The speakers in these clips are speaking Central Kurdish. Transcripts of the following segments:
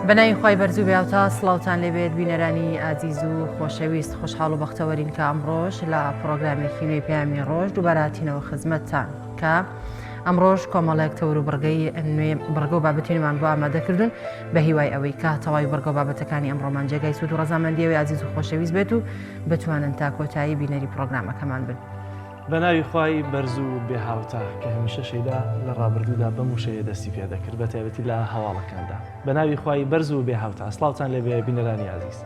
بەناوی خی بەرزوو بێوتا سڵاوتان لێبێت بینەرانی ئازیز و خۆشەویست خۆشحاڵ و بەختەوەرین کە ئەمڕۆژ لە پرۆگرامێکی نوێی پامی ڕۆژ دووباراتینەوە خزمەتتان کە ئەمڕۆژ کۆمەڵێک تەور و بڕگەی نوێ بڕگە و بابەتێنمان بۆ ئامادەکردن بە هیوای ئەوەی کە تەواوی بڕگە و بابەتەکانی ئەمڕۆمان جێگای سوود و ڕەزامەندیەوەی ئازیز و خۆشەویست بێت و بتوانن تا کۆتایی بینەری پرۆگرامەکەمان بن. بەناوی خوای بەرز و بێهاوتا کە هەمیشە شەیدا لە ڕابردوودا بەم وشەیە دەستی پێ دەکرد بە تایبەتی لە هەواڵەکاندا. بەناوی خوای بەرز و بێهاوتا سڵاوتان لێبێ بینەرانی عزیز.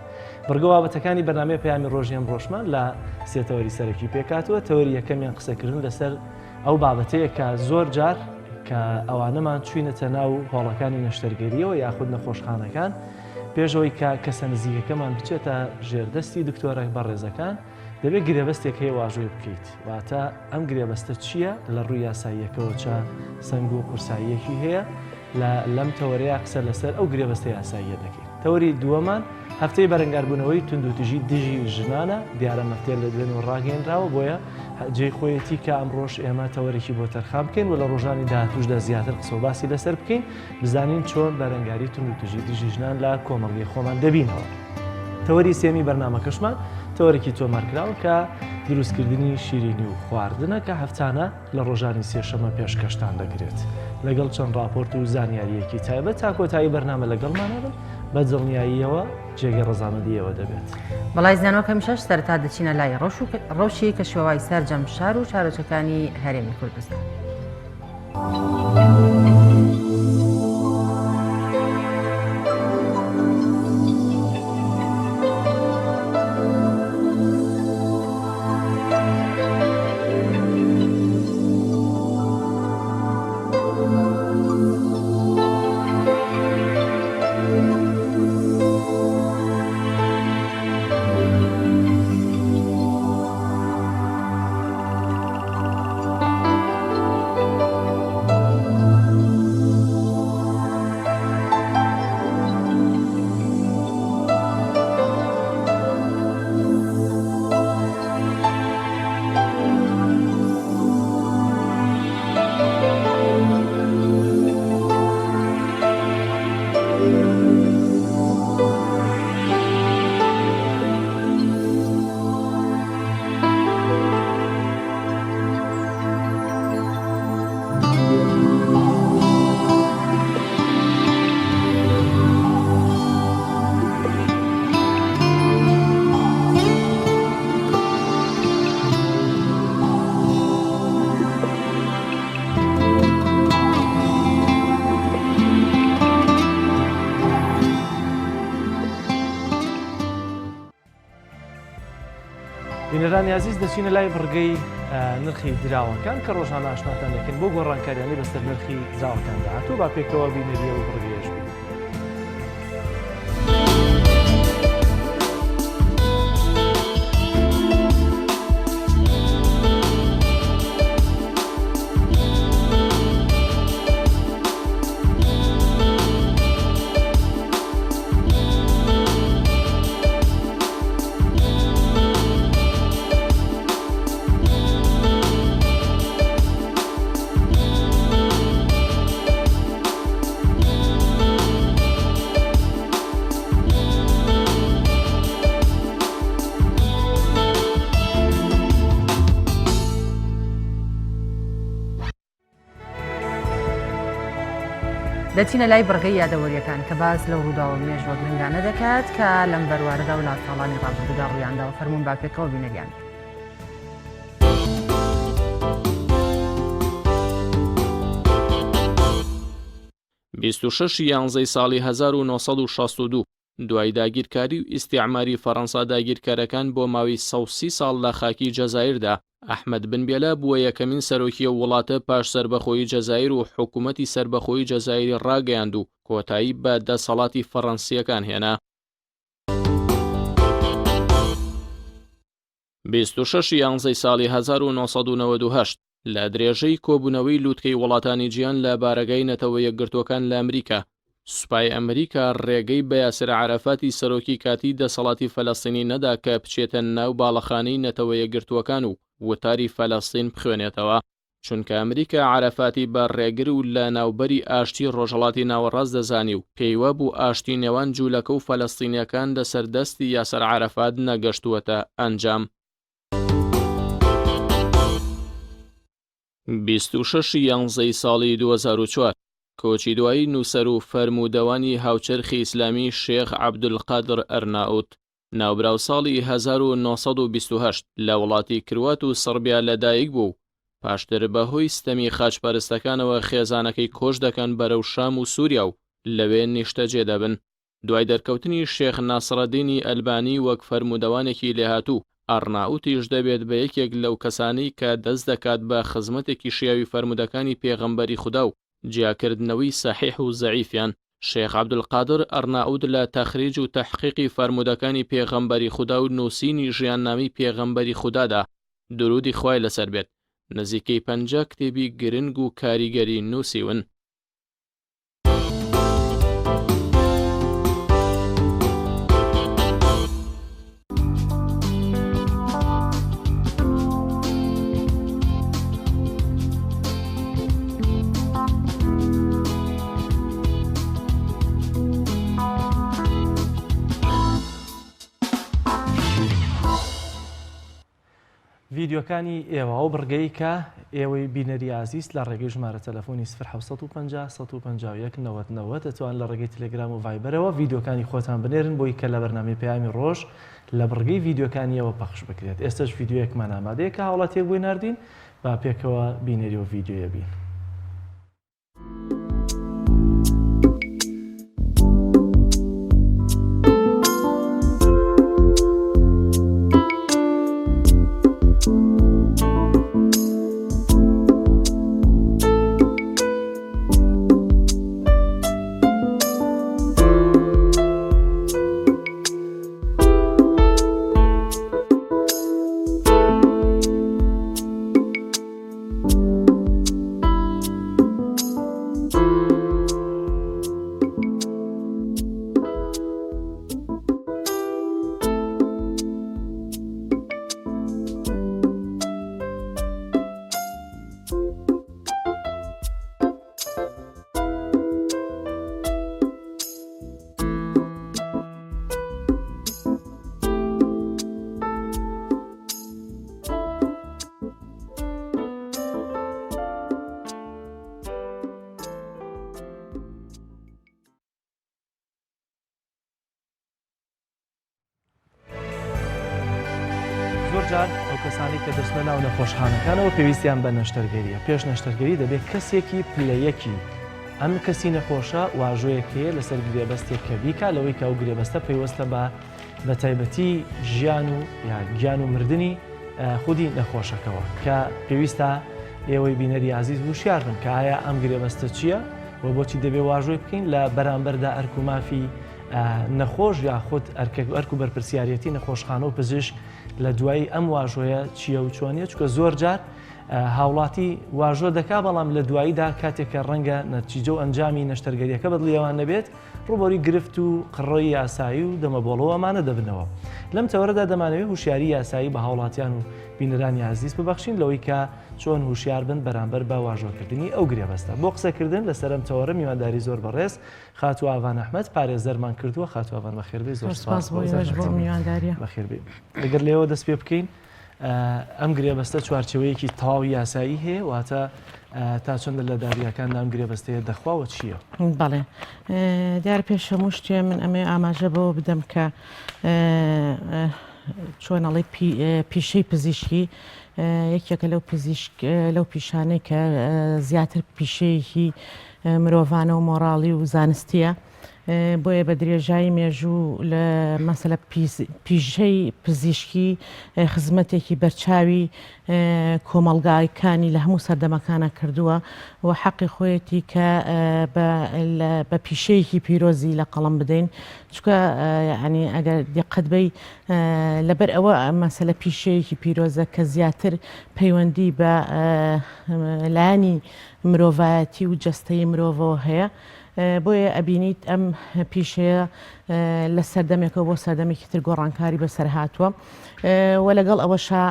بڕگە و بابەتەکانی بەرنامەی پەیامی ڕۆژی ئەمڕۆژمان لە سێ تەوەری سەرەکی پێکاتوە. تەوەری یەکەمیان قسەکردن لەسەر ئەو بابەتەیە کە زۆر جار کە ئەوانەمان چوینەتە ناو هۆڵەکانی نەشتەرگەریەوە یاخود نەخۆشخانەکان پێشەوەی کە کەسە نزیکەکەمان بچێتە ژێردەستی دکتۆرە بەڕێزەکان دەبێت گرێبەستێک هەیە واژۆی بکەیت واتە ئەم گرێبەستە چییە لە ڕووی یاساییەکەەوە چە سنگ و قورساییەکی هەیە لەم تەوەرەیە قسە لەسەر ئەو گرێبەستە یاساییە دەکەیت. تەوەری دووەمان هەفتەی بەرەنگاربوونەوەی توندوتیژی دژی ژنانە دیارە مەفتێر لە دوێن و ڕاگەیەنراوە بۆیە جێی خۆیەتی کە ئەمڕۆژ ئێمە تەوەرێکی بۆ تەرخام بکەین و لە ڕۆژانی داهاتووشدا زیاتر قسە و باسی لەسەر بکەین بزانین چۆن بەرەنگاری توندوتیژی دژی ژنان لە کۆمەڵگەی خۆمان دەبینەوە. تەوەری سێمی بەرنامەکەشمان تەوەرێکی تۆمارکراون کە دروستکردنی شیرینی و خواردنە کە هەفتانە لە ڕۆژانی سێشەمە پێشکەشتان دەکرێت لەگەڵ چەند راپۆرت و زانیاریەکی تایبەت تا کۆتایی بەرنامە لەگەڵمانەبن بە دڵنیاییەوە جێگەی ڕەزامەندیەوە دەبێت. بەڵای زانەوە کەمیشەش سەرتا دەچینە لای ڕۆژی کە شێوای سەرجەم شار و چارەچەکانی هەرێمی کوردستان. بینەرانی عزیز دەچینە لای بڕگەی نرخی دراوەکان کە ڕۆژانە ئاشناتان دەکەن بۆ گۆڕانکاریانی بەسەر نرخی دراوەکان داهاتوو با پێکەوە بینەریە و بڕگەیەش بین. دەچینە لای بڕگەی یادەوەریەکان کە باز لەو ڕووداوە مێژوەک ننگانە دەکات کە لەم بەروارەدا و لاستاڵانی ڕابردوودا ڕوویانداوە فەرموون با پێکەوە بینەریان. 26 یانزەی ساڵی 1962 دوای داگیرکاری و ئیستیعماری فەڕەنسا داگیرکارەکان بۆ ماوەی 130 ساڵ لە خاکی جەزایردا ئەحمەد بن بێلە بووە یەکەمین سەرۆکیە وڵاتە پاش سەربەخۆیی جەزایر و حکوومەتی سەربەخۆیی جەزایری ڕاگەیاند و کۆتایی بە دەسەڵاتی فەڕەنسیەکان هێنا. 26 یانزەی ساڵی 1998 لە درێژەی کۆبوونەوەی لووتکەی وڵاتانی جیان لە بارەگای نەتەوە یەکگرتوەکان لە ئەمریکا سوپای ئەمریکا ڕێگەی بە یاسر عەرەفاتی سەرۆکی کاتی دەسەڵاتی فەلەستینی نەدا کە بچێتە ناو باڵەخانەی نەتەوە یەکگرتوەکان و وتاری فەلەستین بخوێنێتەوە. چونکە ئەمریکا عەرەفاتی بە ڕێگر و لە ناوبەری ئاشتی ڕۆژهەڵاتی ناوەڕاست دەزانی و پێیوە بوو ئاشتی نێوان جوولەکە و فەلەستینیەکان لەسەردەستی یاسەر عەرەفات نەگەشتووەتە ئەنجام. 26 یانزەی ساڵی 2004 کۆچی دوایی نووسەر و فەرموودەوانی هاوچەرخی ئیسلامی شێخ عەبدولقادر ئەرناوت ناوبراو ساڵی 1928 لە وڵاتی کروات و سەربیا لەدایک بوو. پاشتر بەهۆی ستەمی خاچپەرستەکانەوە خێزانەکەی کۆچ دەکەن بەرەو شام و سووریا و لەوێ نیشتەجێ دەبن. دوای دەرکەوتنی شێخ ناسڕەدینی ئەلبانی وەک فەرموودەوانێکی لێهاتوو، ئەرناوتیش دەبێت بە یەکێک لەو کەسانی کە دەست دەکات بە خزمەتێکی شیاوی فەرموودەکانی پێغەمبەری خودا و جیاکردنەوەی سەحیح و زەعیفیان. شێخ عەبدولقادر ئەرناوت لە تەخریج و تەحقیقی فەرموودەکانی پێغەمبەری خودا و نووسینی ژیاننامەی پێغەمبەری خودادا درودی خوای لەسەر بێت نزیکەی 50 کتێبی گرنگ و کاریگەری نووسیون. ڤیدیۆکانی ئێوە و بڕگەی کە ئێوەی بینەری ئازیز لە ڕێگەی ژمارە تەلەفۆنی 1950 دەتوان لە ڕێگەی تەلێگرام و ڤایبەرەوە ڤیدیۆکانی خۆتان بنێرن بۆی کە لە بەرنامەی پەیامی ڕۆژ لە بڕگەی ڤیدیۆکانیەوە پەخش بکرێت. ئێستش ڤیدیۆیەکمان ئامادەیە کە هاوڵاتیەک بۆی ناردین با پێکەوە بینەری و ڤیدیۆیە بین. زۆرجار ئەو کەسانی کە دەچنە ناو نەخۆشخانەکانەوە پێویستیان بە نەشتەرگەریە. پێش نەشتەرگەری دەبێت کەسێکی پلەیەکی ئەم کەسی نەخۆشە واژۆیەک هەیە لەسەر گرێبەستێک کە بیکا لەوەی کە ئەو گرێبەستە پەیوەستە بە تایبەتی ژیان و گیان و مردنی خودی نەخۆشەکەەوە کە پێویستە ئێوەی بینەری عزیز وشیار بن کە ئایا ئەم گرێبەستە چییە و بۆچی دەبێت واژۆی بکەین لە بەرامبەردا ئەرک و مافی نەخۆش یاخود ئەرک و بەرپرسیارەتی نەخۆشخانە و پزیشک لە دوایی ئەم واژۆیە چییە و چۆنیە، چونکە زۆر جار هاوڵاتی واژۆ دەکا بەڵام لە دواییدا کاتێککە ڕەنگە نەتیجە و ئەنجامی نەشتەرگەریەکە بەدڵیەوان نەبێت ڕووبەری گرفت و قڕۆی یاسایی و دەمەبۆڵەوەمانە دەبنەوە. لەم تەوەرەدا دەمانەوێت هوشیاری یاسایی بە هاوڵاتیان و بینەرانی عزیز ببەخشین لەوەی کە چۆن هوشیار بن بەرامبەر بە واژۆکردنی ئەو گرێبەستە. بۆ قسەکردن لەسەر ئەم تەوەرە میوانداری زۆر بەڕێز خاتو ئاڤان ئەحمەد پارێزەرمان کردووە. خاتو ئاڤان بەخێربێ، زۆر سپاس بۆ میوانداریە. بەخێربێ. لەگەر لێەوە دەست پێ بکەین ئەم گرێبەستە چوارچەوەیەکی تەواوی یاسایی هەیە واتە تا چۆن لە داریەکان ئەم گرێبەستەیە دەخواوە چییە؟ بەڵێ دیار پێش هەموو شتێ من ئەمێ ئاماژە بەوە بدەم کە چۆنەڵی پیشەی پزیشکی یەکێکە لەو پیشانەی کە زیاتر پیشەیەکی مرۆڤانە و مۆڕاڵی و زانستیە. بۆیە بە درێژایی مێژوو لە مەسەلە پیشەی پزیشکی خزمەتێکی بەرچاوی کۆمەڵگایەکانی لە هەموو سەردەمەکانە کردووە و حەقی خۆیەتی کە بە پیشەیەکی پیرۆزی لە قەڵم بدەین، چکە ینی ئەگەر دقت بی لەبەر ئەوە مەسەلە پیشەیەکی پیرۆزە کە زیاتر پەیوەندی بە لایانی مرۆڤایەتی و جەستەی مرۆڤەوە هەیە. بۆیە ئەبینیت ئەم پیشەیە لە سەردەمێکەوە بۆ سەردەمێکی تر گۆڕانکاری بەسەر هاتووە و لەگەڵ ئەوەشا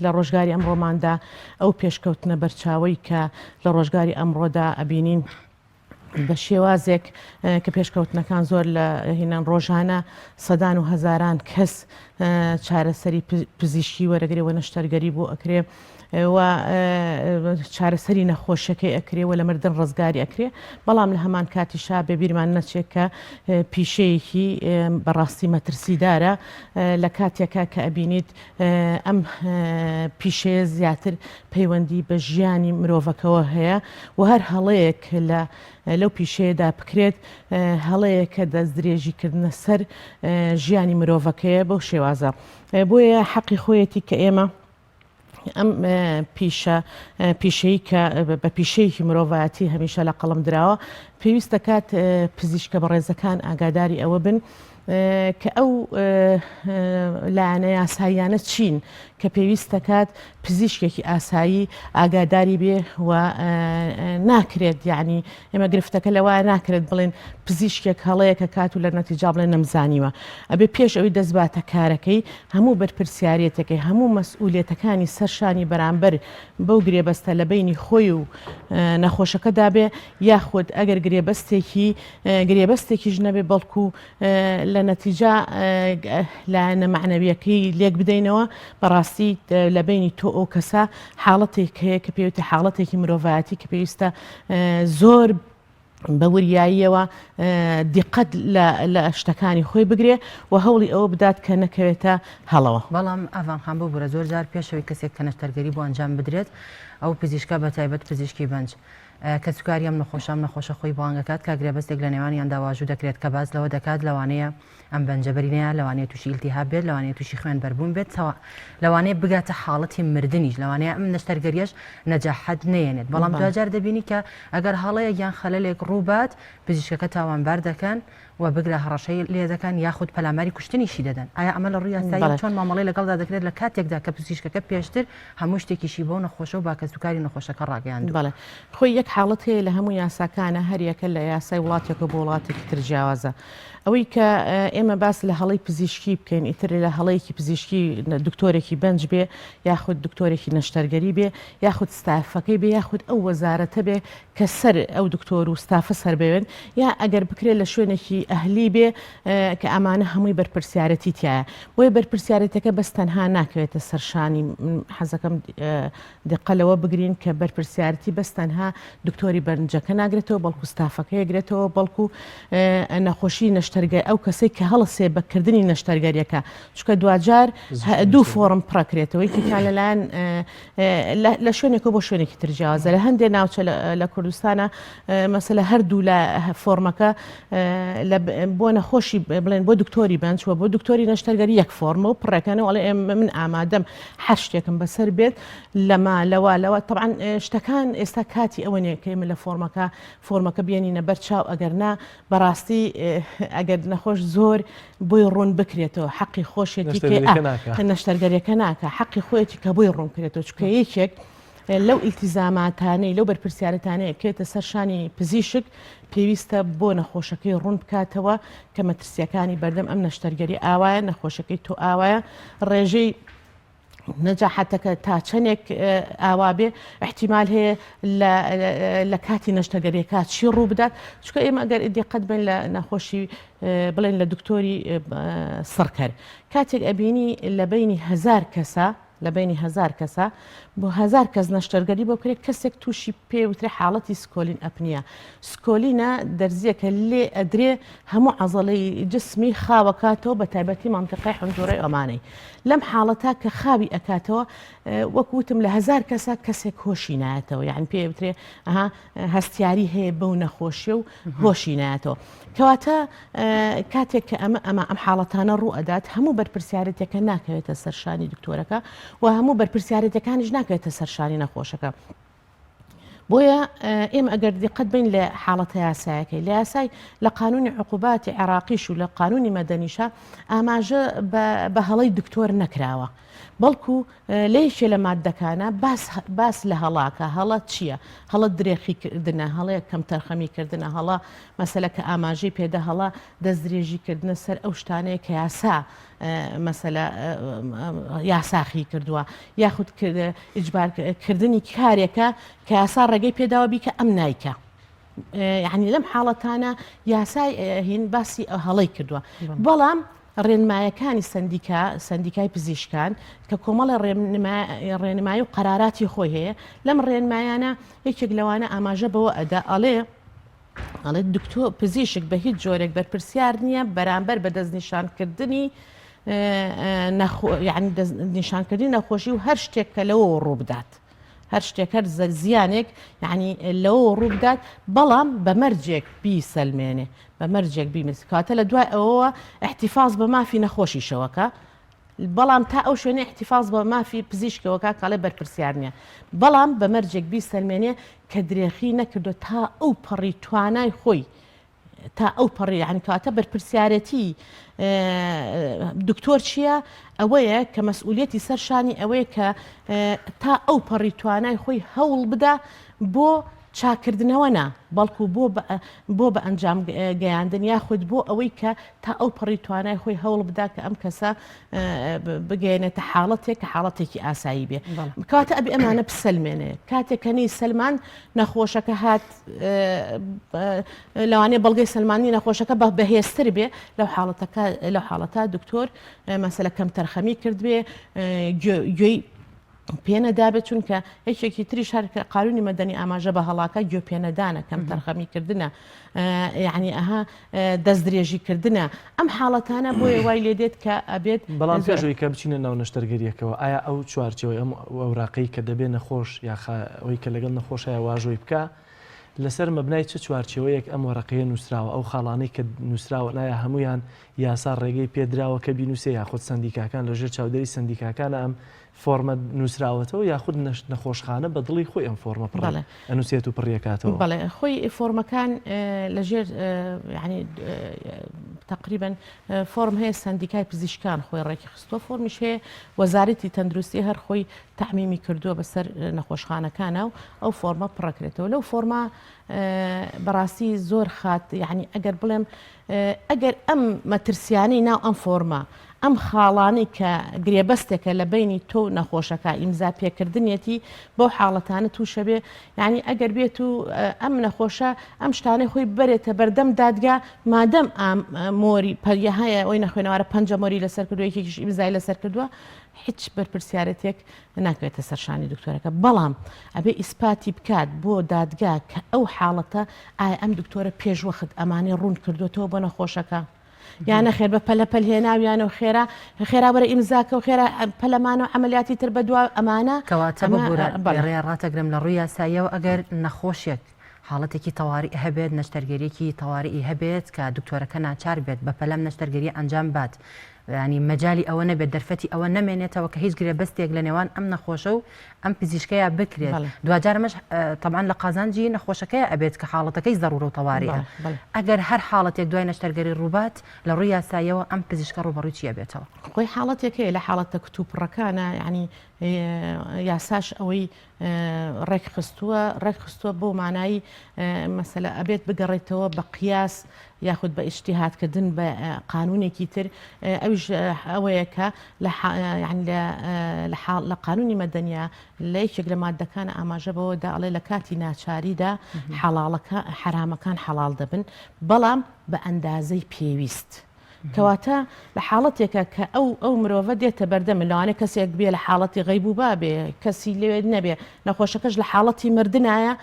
لە ڕۆژگاری ئەمڕۆماندا ئەو پێشکەوتنە بەرچاوی کە لە ڕۆژگاری ئەمڕۆدا ئەبینین بە شێوازێک کە پێشکەوتنەکان زۆر لە هینان ڕۆژانە سەدان و هەزاران کەس چارەسەری پزیشکی وەرەگرێەوە نەشتەرگەری بۆ ئەکرێ و چارەسەری نەخۆشیەکەی ئەکرێ و لە مردن ڕزگاری ئەکرێ بەڵام لە هەمان کاتیشا بێ بیرمان نەچێت کە پیشەیەکی بەڕاستی مەترسیدارە لە کاتێکە کە ئەبینیت ئەم پیشەیە زیاتر پەیوەندی بە ژیانی مرۆڤەکەەوە هەیە و هەر هەڵەیەک لەو پیشەیەدا بکرێت هەڵەیە کە دەست درێژیکردنە سەر ژیانی مرۆڤەکەیە بەو شێوازە بۆیە حەقی خۆیەتی کە ئێمە ئەم پیشەی کە بە پیشەیەکی مرۆڤایەتی هەمیشە لە قەڵم دراوە پێویستە کات پزیشکە بەڕێزەکان ئاگاداری ئەوە بن کە ئەو لایەنە یاساییانە چین کە پێویستە کات پزیشکێکی ئاسایی ئاگاداری بێ و ناکرێت یعنی ئێمە گرفتەکە لەوە ناکرێت بڵێن پزیشکێک هەڵەیەکە کات و لە نەتیجا بڵێن نەمزانیوە ئەبێ پێش ئەوی دەستباتە کارەکەی هەموو بەرپرسیارەتەکەی هەموو مەسئولیەتەکانی سەرشانی بەرامبەر بەو گرێبەستە لە بینی خۆی و نەخۆشەکەدا بێ یاخود ئەگەر گرێبەستێکیش نەبێ بەڵکو لە نەتیجا لایەنە معنەویەکەی لێک بدەینەوە بەڕاستی لە بینی تۆ ئەو کەسە حاڵەتێک هەیە کە پێویستە حاڵەتێکی مرۆڤایەتی کە پێویستە زۆر بە وریاییەوە دیقەت لە شتەکانی خۆی بگرێ و هەوڵی ئەوە بدات کە نەکەوێتە هەڵەوە. بەڵام ئەڤان خان بۆ بورە زۆر جار پێشەوەی کەسێک کە نەشتەرگەری بۆ ئەنجام بدرێت ئەو پزیشکە بە تایبەت پزیشکی بەنج کە سوکاری ئەم نەخۆشە خۆی بانگەکات کە گرێبەستێک لە نێوانیان داواژوو دەکرێت کە باز لەوە دەکات لەوانەیە ئەم بەنجەبەرینەیە لەوانەیە تووشی ئیلتیهاب بێت لەوانەیە تووشی خوێن بەربوون بێت لەوانەیە بگاتە حاڵەتی مردنیش لەوانەیە ئەم نەشتەرگەریەش نەجاحەت نێنێت بەڵام دوجار دەبینی کە ئەگەر هەڵەیە یان خەلەلێک ڕووبات پزیشکەکە تاوانبار دەکەن و بگرە هەڕەشەی لێ دەکەن یاخود پەلاماری کوشتنیشی دەدەن ئایا ئەمە لە ڕووی یاسایی چۆن مامەڵەی لەگەڵدا دەکرێت لە کاتێکدا کە پزیشکەکە پێشتر هەموو شتێکیشی بۆ نەخۆشە و باکە سوکاری نەخۆشەکە ڕاگەیاندووە. بەڵێ خۆی یەک حاڵەت هەیە لە هەموو یاساکانە هەریەکە لە یاسای وڵاتێکە بۆ وڵاتێکی تر جیاوازە ئەوەی کە ئێمە باس لە هەڵەی پزیشکی بکەین ئیتر لە هەڵەیەکی پزیشکی دکتۆرێکی بەنج بێ یاخود دکتۆرێکی نەشتەرگەری بێ یاخود ستافەکەی بێ یاخود ئەو وەزارەتە بێ کە سەر ئەو دکتۆر و ستافە سەر بێن یا ئەگەر بکرێت لە شوێنێکی ئەهلی بێ کە ئەمانە هەمووی بەرپرسیارەتی تایە بۆیە بەرپرسیارەتەکە بەس تەنها ناکەوێتە سەرشانی حەزەکەم دقەلەوە بگرین کە بەرپرسیارەتی بەس تەنها دکتۆری بەرنجەکە ناگرێتەوە بەڵکو ستافەکە یەگرێتەوە بەڵکو نەخۆشی نەشتەرگەری ئەو کەسەی کە هەڵسێ بەکردنی نەشتەرگەریەکە چکە دوجار دوو فۆرم پڕەکرێتەوە یەکێکیان لەلایەن لە شوێنێکە بۆ شوێنێکی تر جیاوازە لە هەندێک ناوچە لە کوردستانە مەسەلە هەردوو لە فۆرمەکە بۆ نەخۆشی بڵێن بۆ دکتۆری بەنج و بۆ دکتۆری نەشتەرگەری یەک فۆرمە و پڕەکەنەوە وڵێ من ئامادەم هەر شتێکم بەسەر بێت لەوە طبعاً شتەکان ئێستا کاتی ئەوە نیە کە ئێمە لە فۆرمەکە بێنینە بەرچاو ئەگەر نا بەڕاستی ئەگەر نەخۆش زۆر بۆی ڕوون بکرێتەوە حەقی خۆشێتی نەشتەرگەریەکە ناکە حەقی خۆیەتی کە بۆی ڕوون کرێتەوە چکە یەکێک لەو ئیلتیزاماتانەی لەو بەرپرسیارەتانەیە کێتە سەرشانی پزیشک پێویستە بۆ نەخۆشەکەی ڕوون بکاتەوە کە مەترسیەکانی بەردەم ئەم نەشتەرگەری ئاوایە نەخۆشەکەی تۆ ئاوایە ڕێژەی نەجاحەتەکە تا چەندێک ئاوا بێ احتیمال هەیە لە کاتی نەشتەرگەریەکە چی ڕوو بدات چکە ئێمە ئەگەر دقت بین لە نەخۆشی بڵێن لە دکتۆری سڕکەر کاتێک ئەبینی لە بینی 1000 کەسە لە بینی 1000 کەسە بۆ 1000 کەس نەشتەرگەری بۆ کرێت کەسێک تووشی پێوترێ حاڵەتی سکۆلین ئەپنیە سکۆلینە دەرزیەکە لێ ئەدرێ هەموو عەزەڵەی جسمی خاوەکاتەوە بە تایبەتی مانتیقەی حنجۆرەی ئەمانەی لەم حاڵەتە کە خاوی ئەکاتەوە وەکوتم لە 1000 کەسە کەسێک هۆشی نایەتەوە یعنی پێوترێ هەستیاری هەیە بەو نەخۆشیە و هۆشی نایەتەوە کەواتە کاتێک کە ئەمە ئەم حاڵەتانە ڕوو ئەدات هەموو بەرپرسیارەتەکە ناکەوێتە سەرشانی دکتۆرەکە و هەموو بەرپرسیارەتەکانیش ناکەوێتە سەرشانی نەخۆشەکە بۆیە ئێمە ئەگەر دیقەت بین لە حاڵەتە یاسایەکەی لە یاسای لە قانونی عقوباتی عێراقیش و لە قانونی مەدەنیشە ئاماژە بە هەڵەی دکتۆر نەکراوە بەڵکو لەیشێ لە مادەکانە باس لە هەڵاکە هەڵە چییە؟ هەڵە درێخیکردنە هەڵەیە کەم تەرخەمیکردنە هەڵە مەسەلە کە ئاماژەی پێدە هەڵە دەست درێژیکردنە سەر ئەو شتانەیە کە یاسا مەسەلە یاساخی کردووە یاخود ئیجبارکردنی کارێکە کە یاسا ڕێگەی پێداوە بیکە ئەم نایکە. یعنی لەم حاڵەتانە یاسای هین باسی هەڵەی کردووە بەڵام ڕێنمایەکانی سندیکای پزیشکان کە کۆمەڵە ڕێنمایی و قەراراتی خۆی هەیە لەم ڕێنمایانە یەکێک لەوانە ئاماژە بەوە ئەدا ئەڵێ دکتۆر پزیشک بە هیچ جۆرێک بەرپرسیار نییە بەرامبەر بە دەستنیشانکردنی نیشانکردنی نەخۆشی و هەر شتێک کە لەوە ڕوو بدات هەر شتێک هەر زیانێک یعنی لەوە ڕوو بدات بەڵام بە مەرجێک بیسەلمێنێ بە مەرجێک بیمێت کاتە لە دوای ئەوەوە احتیفاز بە مافی نەخۆشیشەوەکە بەڵام تا ئەو شوێنێ احتیفاز بە مافی پزیشکەوەکە کاڵێ بەرپرسیار نییە بەڵام بە مەرجێک بیسەلمێنێ کە درێخی نەکردو تا ئەو پەڕی توانای خۆی تا ئەو پەڕی یعنی کاتە بەرپرسیارەتی دکتۆر چییە؟ ئەوەیە کە مەسئولیەتی سەرشانی ئەوەیە کە تا ئەو پەڕی توانای خۆی هەوڵ بدە بۆ چاکردنەوە نا بەڵکو بۆ بە ئەنجام گەیاندن یاخود بۆ ئەوەی کە تا ئەو پەڕی توانای خۆی هەوڵ بدا کە ئەم کەسە بگەێنێتە حاڵەتێک کە حاڵەتێکی ئاسایی بێ کاتە ئەبێ ئەمانە بسەلمێنێ کاتێکەنی سلمان نەخۆشەکە هات لەوانەیە بەڵگەی سلمانی نەخۆشەکە بە بەهێزتر بێ لەو حاڵەتە دکتۆر مەسەلە کەم تەرخەمی کرد بێ گوێی پێنەدابێت چونکە هیچێکی تریش هەر قانونی مەدەنی ئاماژە بە هەڵاکە گوێ پێنەدانە کەم تەرخەمیکردنە یعنی ئەها دەست درێژیکردنە ئەم حاڵەتانە بۆیە وای لێ دێت کە ئەبێت بەڵام پێشەوەی کە بچینە ناو نەشتەرگەریەکەوە ئایا ئەو چوارچەوەی ئەم ئەوراقەی کە دەبێت نەخۆش یاخە ئەوەی کە لەگەڵ نەخۆشایە واژۆی بکە لەسەر مەبنای چه چوارچەوەیەک ئەم وەرەقەیە نووسراوە ئەو خاڵانەی کە نووسراوە نایە هەمویان یاسا ڕێگەی پێدراوە کە بینوسێ یاخود سندیکاکان لەژێر چاودێری سندیکاکانە ئەم فۆرمە نووسراوەتەوە یاخود نەخۆشخانە بە دڵی خۆی ئەم فۆرمە ئەنووسێت و پڕیەکاتەوە بەڵێ خۆی فۆرمەکان لەژێر ینی تقریبا فۆرم هەیە سندیکای پزیشکان خۆی ڕێکی خستووە فۆرمیش هەیە وەزارەتی تەندروستی هەر خۆی تەعمیمی کردووە بەسەر نەخۆشخانەکانە و ئەو فۆرمە پڕەکرێتەوە لەو فۆرمە بەڕاستی زۆر خات یعنی ئەگەر بڵێم ئەگەر ئەم مەترسیانی ناو ئەم فۆرمە ئەم خاڵانی کە گرێبەستێکە لە بینی تۆ نەخۆشەکە ئیمزا پێکردنیەتی بۆ حاڵەتانە تووشە بێ یعنی ئەگەر بێت و ئەم نەخۆشە ئەم شتانەی خۆی بەرێتە بەردەم دادگا مادەم مۆری پەریە هەیە ئەوی نەخوێنەوەرە 5 مۆری لەسەر کردووە یەکێکیش ئیمزای لەسەر کردووە هیچ بەرپرسیارەتێک ناکوێتە سەرشانی دکتۆرەکە بەڵام ئەبێ ئیسپاتی بکات بۆ دادگا کە ئەو حاڵەتە ئایا ئەم دکتۆرە پێشوەخت ئەمانەی ڕوون کردوێتەوە بۆ نەخۆشەکە یانە خێر بە پەلەپەل هێناویانە و خێرا بەرە ئیمزاکە و خێرا پەلەمانە و عملیاتی تر بە دوا ئەمانە کەواتە ڕێ ڕاتەگرم لە ڕووی یاساییەوە ئەگەر نەخۆشیێک حاڵەتێکی تەواڕی هەبێت نەشتەرگەریەکی تەواڕی هەبێت کە دکتۆرەکە ناچار بێت بە پەلەم نەشتەرگەری ئەنجام بات ینی مەجای ئەوە نەبێت دەرفەتی ئەوە نەمێنێتەوە کە هیچ گرێبەستێک لە نێوان ئەم نەخۆشە و ئەم پزیشکەیە بکرێت دوجارمەش طبعاً لە قازانجی نەخۆشەکەی ئەبێت کە حاڵەتەکەی زەڕورە و تەواریە ئەگەر هەر حاڵەتێک دوای نەشتەرگەری ڕووبات لە ڕووی یاساییەوە ئەم پزیشکە ڕوبەڕووی چیە بێتەوە خۆی حاڵەتێکەیە لە حاڵەتە کتوپڕەکانە ینی یاساش ئەوەی ڕێک خستووە بۆ مانایی مەسەلە ئەبێت بگەڕێتەوە بە قیاس یاخود بە ئیشتیهاتکردن بە قانونێکی تر ئەوش ئەوەیە کە لە قانونی مەدەنیا لە یەکێک لە مادەکانە ئاماژە بەوەدا ئەڵێ لە کاتی ناچاریدا حرامەکان حەڵال دەبن بەڵام بە ئەندازەی پێویست کەواتە لە حاڵەتێکە کە ئەو مرۆڤە دێتە بەردەم لەوانەیە کەسێک بێ لە حاڵەتی غەیبوبا بێ کەسی لێ نەبێ نەخۆشەکەش لە حاڵەتی مردنایە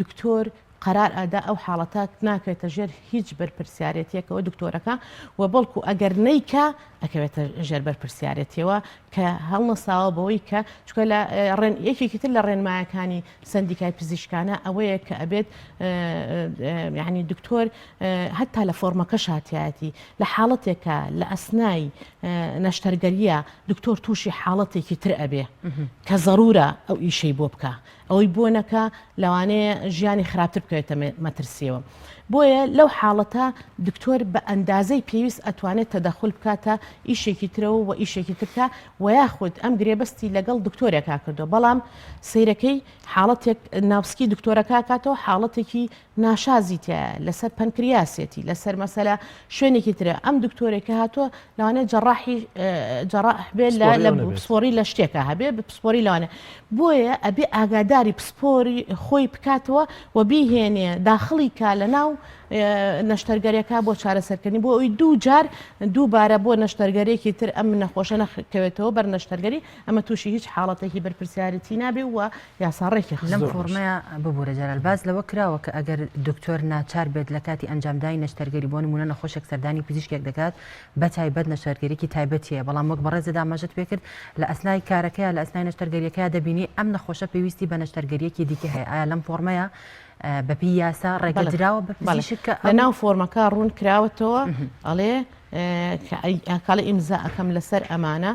دکتۆر قرار ئەدا ئەو حاڵەتە ناکەوێتە ژێر هیچ بەرپرسیارەتیەکەوە دکتۆرەکە و بەڵکو ئەگەر نەیکە ئەکەوێتە ژێر بەرپرسیارەتیەوە کە هەڵنەساوە بەوەی کە چکە لە یەکێکی تر لە ڕێنمایەکانی سندیکای پزیشکانە ئەوەیە کە ئەبێت یعنی دکتۆر هەتا لە فۆرمەکەش هاتیایەتی لە حاڵەتێکە لە ئەسنای نەشتەرگەریە دکتۆر تووشی حاڵەتێکی تر ئەبێ کە ضرورە ئەو ئیشەی بۆ بکە ئەوەی بۆ نەکە لەوانەیە ژیانی خراپتر بکەوێتە مەترسیەوە بۆیە لەو حاڵەتە دکتۆر بە ئەندازەی پێویست ئەتوانێت تەدەخل بکاتە ئیشێکی ترەوە و ئیشێکی ترکە و یاخود ئەم گرێبەستی لەگەڵ دکتۆرێکا کردو بەڵام سیرەکەی حاڵەتێک ناوسکی دکتۆرەکە کاتەوە حاڵەتێکی ناشازی تایە لەسەر پەنکریاسێتی لەسەر مەسەلا شوێنێکی ترە ئەم دکتۆرێکە هاتووە لەوانێت جەڕاح بێت لە پسپۆری لە شتێکە هەبێ پسپۆری لەوانێ بۆیە ئەبێ ئاگاداری پسپۆری خۆی بکاتەوە و بیهێنێ داخڵی کا لە ناو نەشتەرگەریەکە بۆ چارەسەرکردنی بۆ ئەوی دووجار دووبارە بۆ نەشتەرگەرێکی تر ئەم نەخۆشە نەکەوێتەوە بەر نەشتەرگەری ئەمە تووشی هیچ حاڵەتێکی بەرپرسیارەتی نابێ و یاساڕێکی لەم فۆرمەیە ببوورە جەرال باز لەوە کراوە کە ئەگەر دکتۆر ناچار بێت لە کاتی ئەنجامدانی نەشتەرگەری بۆ نمونە نەخۆشێک سەردانی پزیشکێک دەکات بە تایبەت نەشتەرگەریکی تایبەتیە بەڵام وەک بەڕێزە دامەژت پێ کرد لە ئەسنای کارەکەیە لە ئەسنای نەشتەرگەریەکە دەبینی ئەم نەخۆشە پێویستی بە نەشتەرگەریەکی دیکە هەیە ئایا لەم فۆرمەیە بەپی یاسا ڕێگەدراوە بە پزیشک لە ناو فۆرمەکە ڕوون کراوەتەوە ئەڵێ کاڵە ئیمزا ئەەکەم لەسەر ئەمانە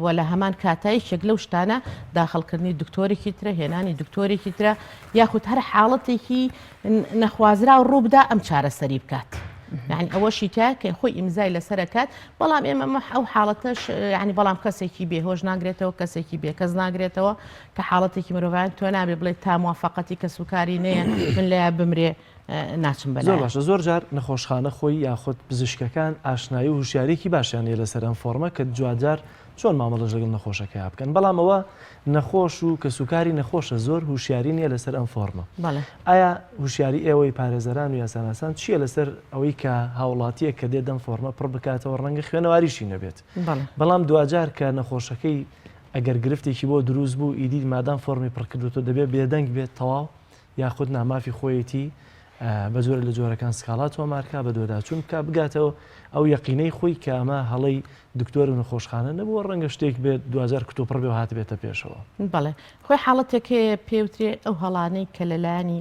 وە لە هەمان کاتایشێک لەو شتانە داخڵکردنی دکتۆرێکی ترە هێنانی دکتۆرێکی ترە یاخود هەر حاڵەتێکی نەخوازرا و ڕووبدا ئەم چارەسەری بکات. يعني ئەوەشی تا کە خۆی ئیمزای لەسەرەکات بەڵام ئێمە ئەو حاڵەتەش ینی بەڵام کەسێکی بێ هۆش ناگرێتەوە کەسێکی بێ کەس ناگرێتەوە کە حاڵەتێکی مرۆڤان تۆ نابێ بڵێت تا موافقەتی کە سوکاری نەیە من لە بمرێ ناچم بەلا زۆر باشە زۆر جار نەخۆشخانە خۆی یاخود پزیشکەکان ئاشنایی و هوشیارێکی باشیانە لەسەر ئەم فۆرمە کە جوادار چۆن مامەڵەش لەگەڵ نەخۆشەکە بکەن بەڵام ئەوە نەخۆش و کە سوکاری نەخۆشە زۆر هوشیاری نییە لەسەر ئەم فۆرمە ئایا هوشیاری ئێوەی پارێزەران و یاساناسان چییە لەسەر ئەوەی کە هاوڵاتیە کە دێت دەم فۆرمە پڕ بکاتەوە ڕەنگە خوێنەواریشی نەبێت بەڵام دوجار کە نەخۆشەکەی ئەگەر گرفتێکی بۆ دروست بوو ئیدی مادام فۆرمی پڕکردوتۆ دەبێت بێدەنگ بێت تەواو یاخود نامافی خۆیەتی بە زۆر لە جۆرەکان سکاڵاتەوە مارکا بە دووەداچوون کا بگاتەوە ئەو یەقینەی خۆی کە ئەمە هەڵەی دکتۆر و نەخۆشخانە نەبووە ڕەنگە شتێک بێت 2000 کتۆپڕ بێ و هات بێتە پێشەوە بەڵێ خۆی حاڵەتێکەیە پێوترێ ئەو هەڵانەی کە لەلایانی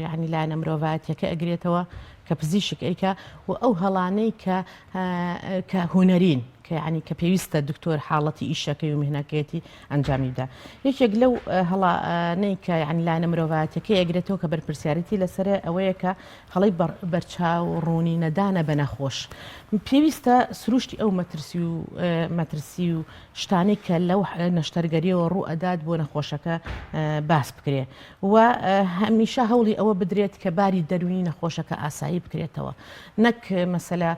یعنی لایەنە مرۆڤایەتیەکە ئەگرێتەوە کە پزیشک ئەیکە و ئەو هەڵانەی کە هوەرین کە ینی کە پێویستە دکتۆر حاڵەتی ئیشەکەی و مهنەکەیەتی ئەنجامیدا یەکێک لەو هەڵانەی کە ینی لایەنە مرۆڤایەتیەکەی ئەگرێتەوە کە بەرپرسیارەتی لەسەر ئەوەیە کە هەڵی بەرچاو ڕوونی نەدانە بە نەخۆش پێویستە سروشتی ئەو مەترسی و شتانی کە لەو نەشتەرگەریەوە ڕوو ئەدات بۆ نەخۆشەکە باس بکرێ و هەمیشە هەوڵی ئەوە بدرێت کە باری دەرونی نەخۆشەکە ئاسایی بکرێتەوە نەک مەسەلا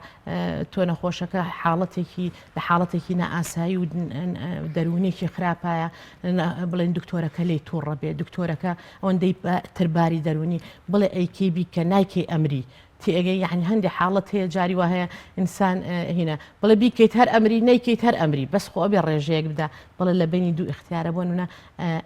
تۆ نەخۆشەکە حاڵەتێکی لە حاڵەتێکی نەئاسایی و دەرونێکی خراپایە بڵێن دکتۆرەکە لی تووڕە بێ دکتۆرەکە ئەوەندەی ترباری دەرونی بڵێ ئەیکیبی کە نایکەی ئەمری تێگەی یعنی هەندێک حاڵەت هەیە جاری وە هەیە ئینسان هینە بڵێ بیکەیت هەر ئەمری نەیکەیت هەر ئەمری بەس خۆ بێ ڕێژەیەک بدا بڵێ لە بینی دوو اختیارە بۆ نونە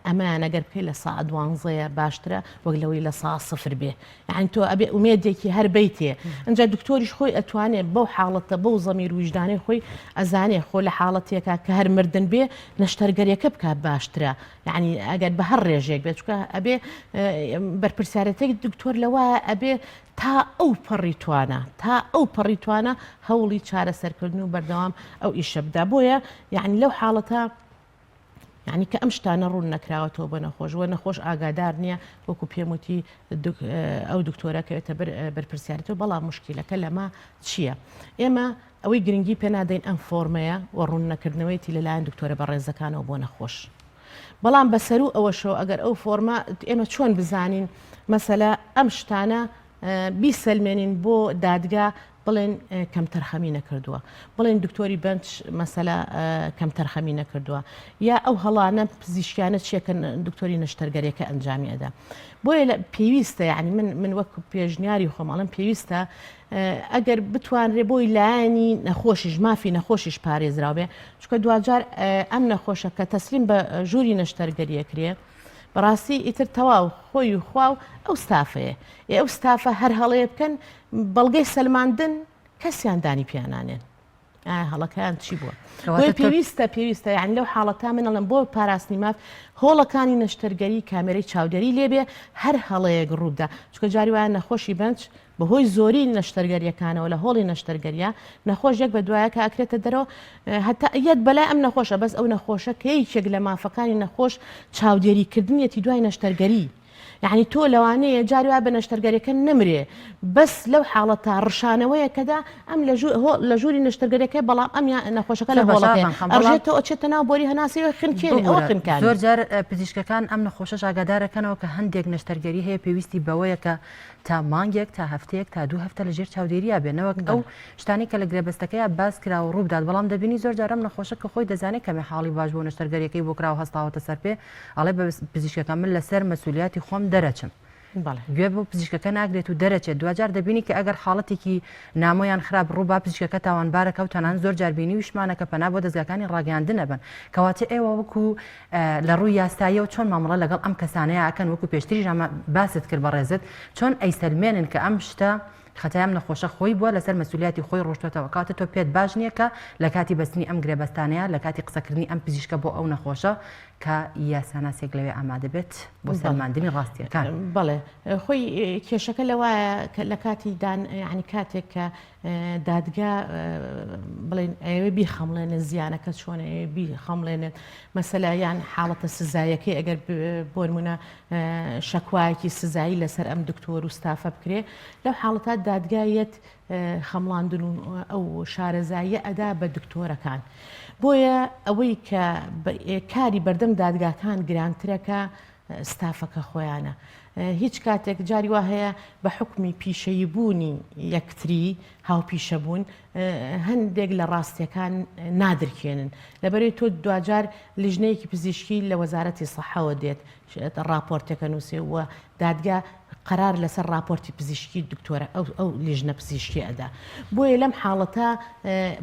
ئەمان ئەگەر بکەی لە سا 12 باشترە وەک لەوەی لە سا 0 بێ یعنی تۆ ئەبێ ئومێدێکی هەر بیتێ ئەنجا دکتۆریش خۆی ئەتوانێت بەو حاڵەتە بەو زەمیر وجدانەی خۆی ئەزانێ خۆ لە حاڵەتێکە کە هەر مردن بێ نەشتەرگەریەکە بکات باشترە یعنی ئەگەر بە هەر ڕێژێک بێت چکە ئەبێ بەرپرسیارەتێک دکتۆر لەوە ئەبێ تا ئەو پەڕیتوانە هەوڵی چارەسەرکردن و بەردەوام ئەو ئیشە بدا بۆیە یعنی لەو حاڵەتە یعنی کە ئەم شتانە ڕوون نەکراوەتەوە بە نەخۆشوە نەخۆش ئاگادار نییە وەکو پێموتی ئەو دکتۆرەکەوێتە بەرپرسیارەتەوە بەڵام مشکیلەکە لەما چییە؟ ئێمە ئەوەی گرنگی پێ نادەین ئەم فۆرمەیە و ڕوون نەکردنەوەیتی لەلایەن دکتۆرە بەڕێزەکانەوە بۆ نەخۆش بەڵام بەسەر و ئەوەشەوە ئەگەر ئەو فۆرمە ئێمە چۆن بزانین مەسەلا ئەم شتانە بیسەلمێنین بۆ دادگا بڵێن کەم تەرخەمی نەکردووە بڵێن دکتۆری بنچ مەسەلا کەم تەرخەمی نەکردووە یا ئەو هەڵانە پزیشکیانە چیەکە دکتۆری نەشتەرگەریەکە ئەنجامی ئەدا بۆیە پێویستە یعنی من وەک پێشنیاری خۆماڵم پێویستە ئەگەر بتوانرێ بۆی لایەنی نەخۆشیش مافی نەخۆشیش پارێزراوێ چکە دوجار ئەم نەخۆشە کە تەسلیم بە ژووری نەشتەرگەریەکرێ بەڕاستی ئیتر تەواو خۆی و خوا و ئەو ستافەیە ئەو ستافە هەر هەڵەیە بکەن بەڵگەی سەلماندن کەسیان دانی پیانانێن هەڵەکەیان چی بووە پێویستە یعنی لەو حاڵەتا منەڵم بۆ پاراستنی ماف هۆڵەکانی نەشتەرگەری کامێرەی چاودێری لێبێ هەر هەڵەیەک ڕوودا چکە جاری وایە نەخۆشی بنج بەهۆی زۆری نەشتەرگەریەکانەوە لە هۆڵی نەشتەرگەریە نەخۆش یەک بە دوایە کە ئاکرێتە دەرەوە هەتا یەک بەلای ئەم نەخۆشە بەس ئەو نەخۆشە کە یەکێک لە مافەکانی نەخۆش چاودێریکردنیەتی دوای نەشتەرگەری یعنی تۆ لەوانەیە جاری وایە بە نەشتەرگەریەکە نمرێ بەس لەو حاڵەتە ڕشانەوەیە کەدا ئەم لە ژووری نەشتەرگەریەکەی بەڵام ئەم نەخۆشەکە لە هۆڵەکە ئەڕژێتەوە ئەچێتە ناو بۆری هەناسیەوە خنکێنی ئەوە خنکان زۆر جار پزیشکەکان ئەم نەخۆشەش ئاگادارەکەنەوە کە هەندێک نەشتەرگەری هەیە پێویستی بەوەیە کە تا مانگێک تا هەفتەیەک تا 2 هەفتە لەژێر چاودێریە بێنەوە ئەو شتانی کە لە گرێبەستەکەیە باس کرا و ڕووبدات بەڵام دەبینی زۆر جارم نەخۆشە کە خۆی دەزانێت کەمێ حاڵی باش بۆ نەشتەرگەریەکەی بۆ کراوە هەستاوەتە سەر پێ ئەڵێ بە پزیشکەکان من لەسەر مەسئولیاتی خۆم دەرەچم گوێ بۆ پزیشکەکە ناگرێت و دەرەچێت دوجار دەبینی کە ئەگەر حاڵەتێکی نامۆیان خراپ ڕووبا پزیشکەکە تاوانبارەکە و تەنان زۆر جاربینی وشمانەکە پەنا بۆ دەستگاکانی ڕاگەاندن نەبن کەواتە ئێوە وەکو لە ڕووی یاساییە و چۆن مامەڵە لەگەڵ ئەم کەسانەیە ئەکەن وەکو پێشتری باست کرد بە ڕێزت چۆن ئەیسەلمێنن کە ئەم شتە خەتایام نەخۆشە خۆی بووە لەسەر مەسئولیاتی خۆی ڕۆشتوێتەوە کاتە تۆ پێت باش نییە کە لە کاتی بەستنی ئەم گرێبەستانەیە لە کاتی قسەکردنی ئەم پزیشکە بۆ ئەو نەخۆشە کە یاساناسێک لەوێ ئامادە بێت بۆ سەلماندنی ڕاستیەکان بەڵێ خۆی کێشەکە لەوایە لە کاتی ینی کاتێک کە دادگا بڵێن ئەوێ بیخەمڵێنێ زیانەکە چۆنە بیخەمڵێنێت مەسەلا یان حاڵەتە سزایەکەی ئەگەر بۆ نمونە شەکوایەکی سزایی لەسەر ئەم دکتۆر و ستافە بکرێ لەو حاڵەتات دادگایەت خەمڵاندن و ئەو شارەزاییە ئەدا بە دکتۆرەکان بۆیە ئەوەی کە کاری بەردەم دادگاکان گرانترەکە ستافەکە خۆیانە هیچ کاتێک جاری وا هەیە بە حکمی پیشەیی بوونی یەکتری هاوپیشە بوون هەندێک لە ڕاستیەکان نادرکێنن لەبەرەوەی تۆ دوجار لیژنەیەکی پزیشکی لە وەزارەتی سەحەوە دێت راپۆرتێکە نووسێ وە دادگا قرار لەسەر راپۆرتی پزیشکی دکتۆرە ئەو لیژنە پزیشکی ئەدا بۆیە لەم حاڵەتە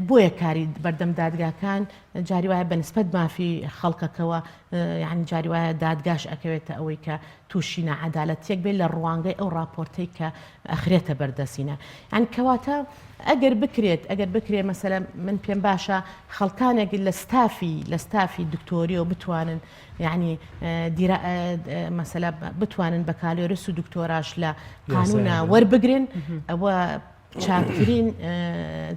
بۆیە کاری بەردەم دادگاکان جاری وایە بەنسبەت مافی خەڵکەکەوە یعنی جاری وایە دادگاش ئەکەوێتە ئەوەی کە تووشی نەعەدالەتیەک بێت لە ڕوانگەی ئەو راپۆرتەی کە ئەخرێتە بەردەسینە یعنی کەواتە ئەگەر بکرێت مەسەلەن من پێم باشە خەڵکانێک لە ستافی دکتۆریەوە بتوانن یعنی مەسەلا بتوانن بە کالۆرس و دکتۆراش لە قانونە وەربگرن ئەوە چاکترین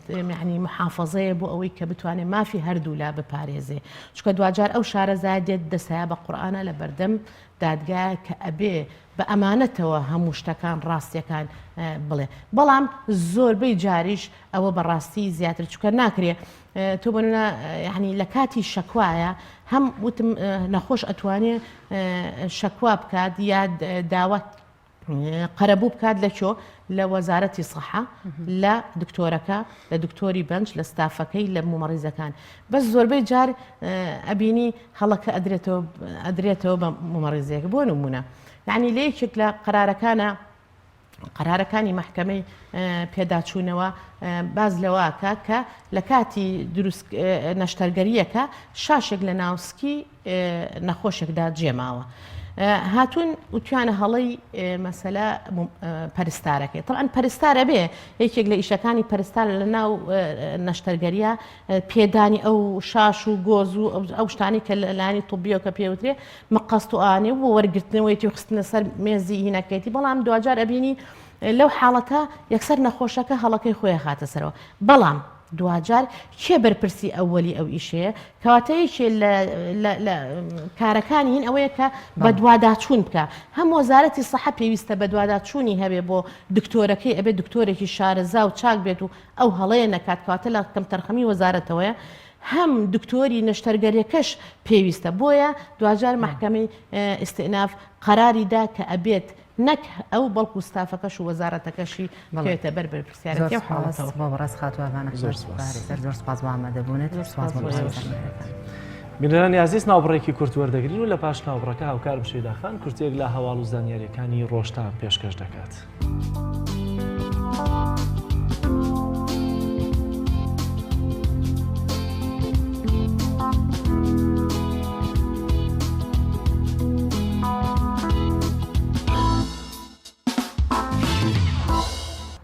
یعنی محافظەیە بۆ ئەوەی کە بتوانێت مافی هەردوو لا بپارێزێ چکە دوجار ئەو شارەزای دێت دەسایە بە قورئانە لە بەردەم دادگایە کە ئەبێ بە ئەمانەتەوە هەموو شتەکان ڕاستیەکان بڵێ بەڵام زۆربەی جاریش ئەوە بەڕاستی زیاتر چکە ناکرێ تۆ بنە یعنی لە کاتی شەکوایە هەم وتم نەخۆش ئەتوانێ شەکوا بکات یا داوا قەرەبوو بکات لەکۆ لە وەزارەتی سەحە لە دکتۆرەکە لە دکتۆری بەنج لە ستافەکەی لە ممەڕیزەکان بەس زۆربەی جار ئەبینی هەڵەکە ئەدرێتەوە بە ممەڕیزەیەک بۆ نمونە یعنی لە یەکێک لە قرارەکانی محکەمەی پێداچوونەوە باز لەواکە کە لە کاتی دروست نەشتەرگەریەکە شاشێک لە ناوسکی نەخۆشێکدا جێماوە هاتوون وتوانە هەڵەی مەسەلا پەرستارەکەی طبعاً پەرستارە بێ یەکێک لە ئیشەکانی پەرستار لە ناو نەشتەرگەریە پێدانی ئەو شاش و گۆز و ئەو شتانی کە لەلانی توبیەوە کە پێوترێ مەقەست و ئانێ و وەرگرتنەوەیەتی و خستنە سەر مێزی هینەکەیەتی بەڵام دوجار ئەبینی لەو حاڵەتە یەکسەر نەخۆشەکە هەڵەکەی خۆی هاتە سەرەوە بەڵام دوجار کێ بەرپرسی ئەوەلی ئەو ئیشەیە کەواتەیەکێ لە کارەکانی هین ئەوەیە کە بە دوواداچوون بکە هەم وەزارەتی سەحە پێویستە بە دوواداچوونی هەبێ بۆ دکتۆرەکەی ئەبێ دکتۆرێکی شارەزا و چاک بێت و ئەو هەڵەیە نەکات کەواتە لە کەم تەرخەمی وەزارەتەوەیە هەم دکتۆری نەشتەرگەریەکەش پێویستە بۆیە دوجار محکەمەی ئیستئیناف قەراریدا کە ئەبێت نەک ئەو بەڵکو ستافەکەش و وەزارەتەکەشی بکەوێتە بەر پرسیارەتی بۆ ڕاست خاتوانە زۆر سپاس بۆ ئامادەبوونێت بینەرانی عزیز ناوبڕێکی کورت وەردەگرین و لە پاش ناوبڕەکە هاوکارم شێداخان کورتێک لە هەواڵ و زانیاریەکانی ڕۆژتان پێشکەش دەکات.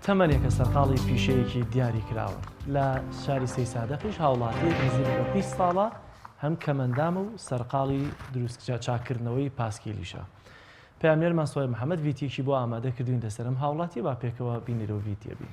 تەمەنێکە سەرقاڵی پیشەیەکی دیاری کراوە لە شاری سەی سادەقیش هاوڵاتیەک نزیک بە 20 ساڵە هەم کەمەندامە و سەرقاڵی دروست چاکردنەوەی پاسکیلیشە. پامێرمان سۆی محەممەد ڤیتێکی بۆ ئامادە کردوین دەسەرم هاوڵاتی با پێکەوە بینیرەوە ڤیتێ بین.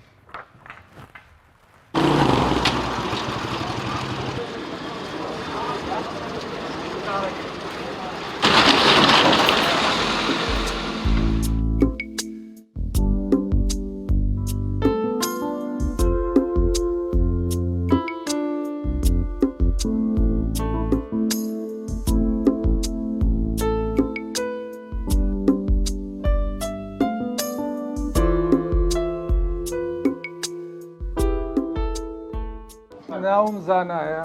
ناوم زانایە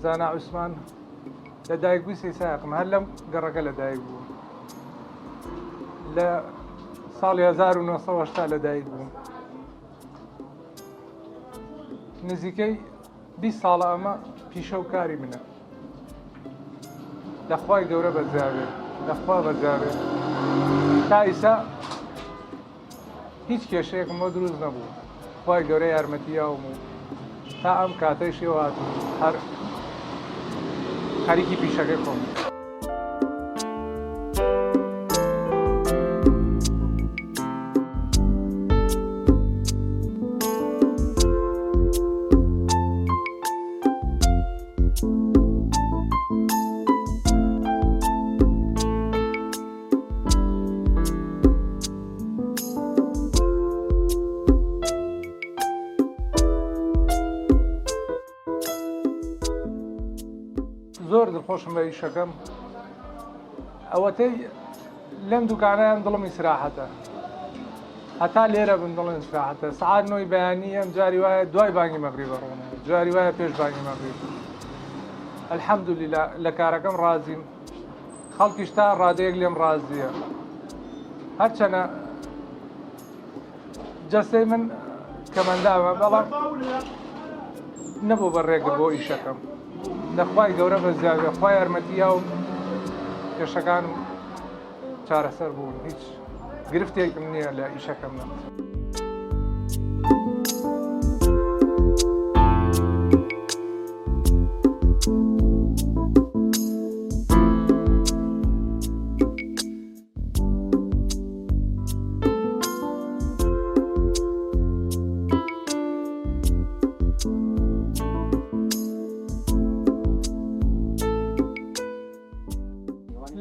زانا عوسمان لە دایکبووی سێ ساقم هەر لەم گەڕەکە لە دایک بوو لە ساڵی 1970 لە دایک بووم نزیکەی 20 ساڵە ئەمە پیشە و کاری منە لەخوای گەورە بەرزاوێت لەخوا بەرزاوێت تا ئیسا هیچ کێشەیەکم بۆ دروست نەبوو خوای گەورە یارمەتیاوم و تا ئەم کاتەیشی هات هەر خەریکی پیشەکەی خۆم. زۆر دڵخۆشم بە ئیشەکەم ئەوەتەی لەم دوکانەیان دڵم ئیسراحەتە هەتا لێرە بن دڵم ئیسراحەتە سعات 9 بەیانی ئەم جاری وایە دوای بانگی مەغریب بەڕۆنە جاری وایە پێش بانگی مەغریب ئەلحەمدولیلا لە کارەکەم ڕازیم خەڵکیش تا ڕادەیەک لێم ڕازیە هەرچەنە جەستەی من کەمەندامە بەڵام نەبوو بەڕێگر بۆ ئیشەکەم لەخوای گەورە بەزیاوێ خوای یارمەتییا و کێشەکانم چارەسەر بوون هیچ گرفتێکم نییە لە ئیشەکەمدا.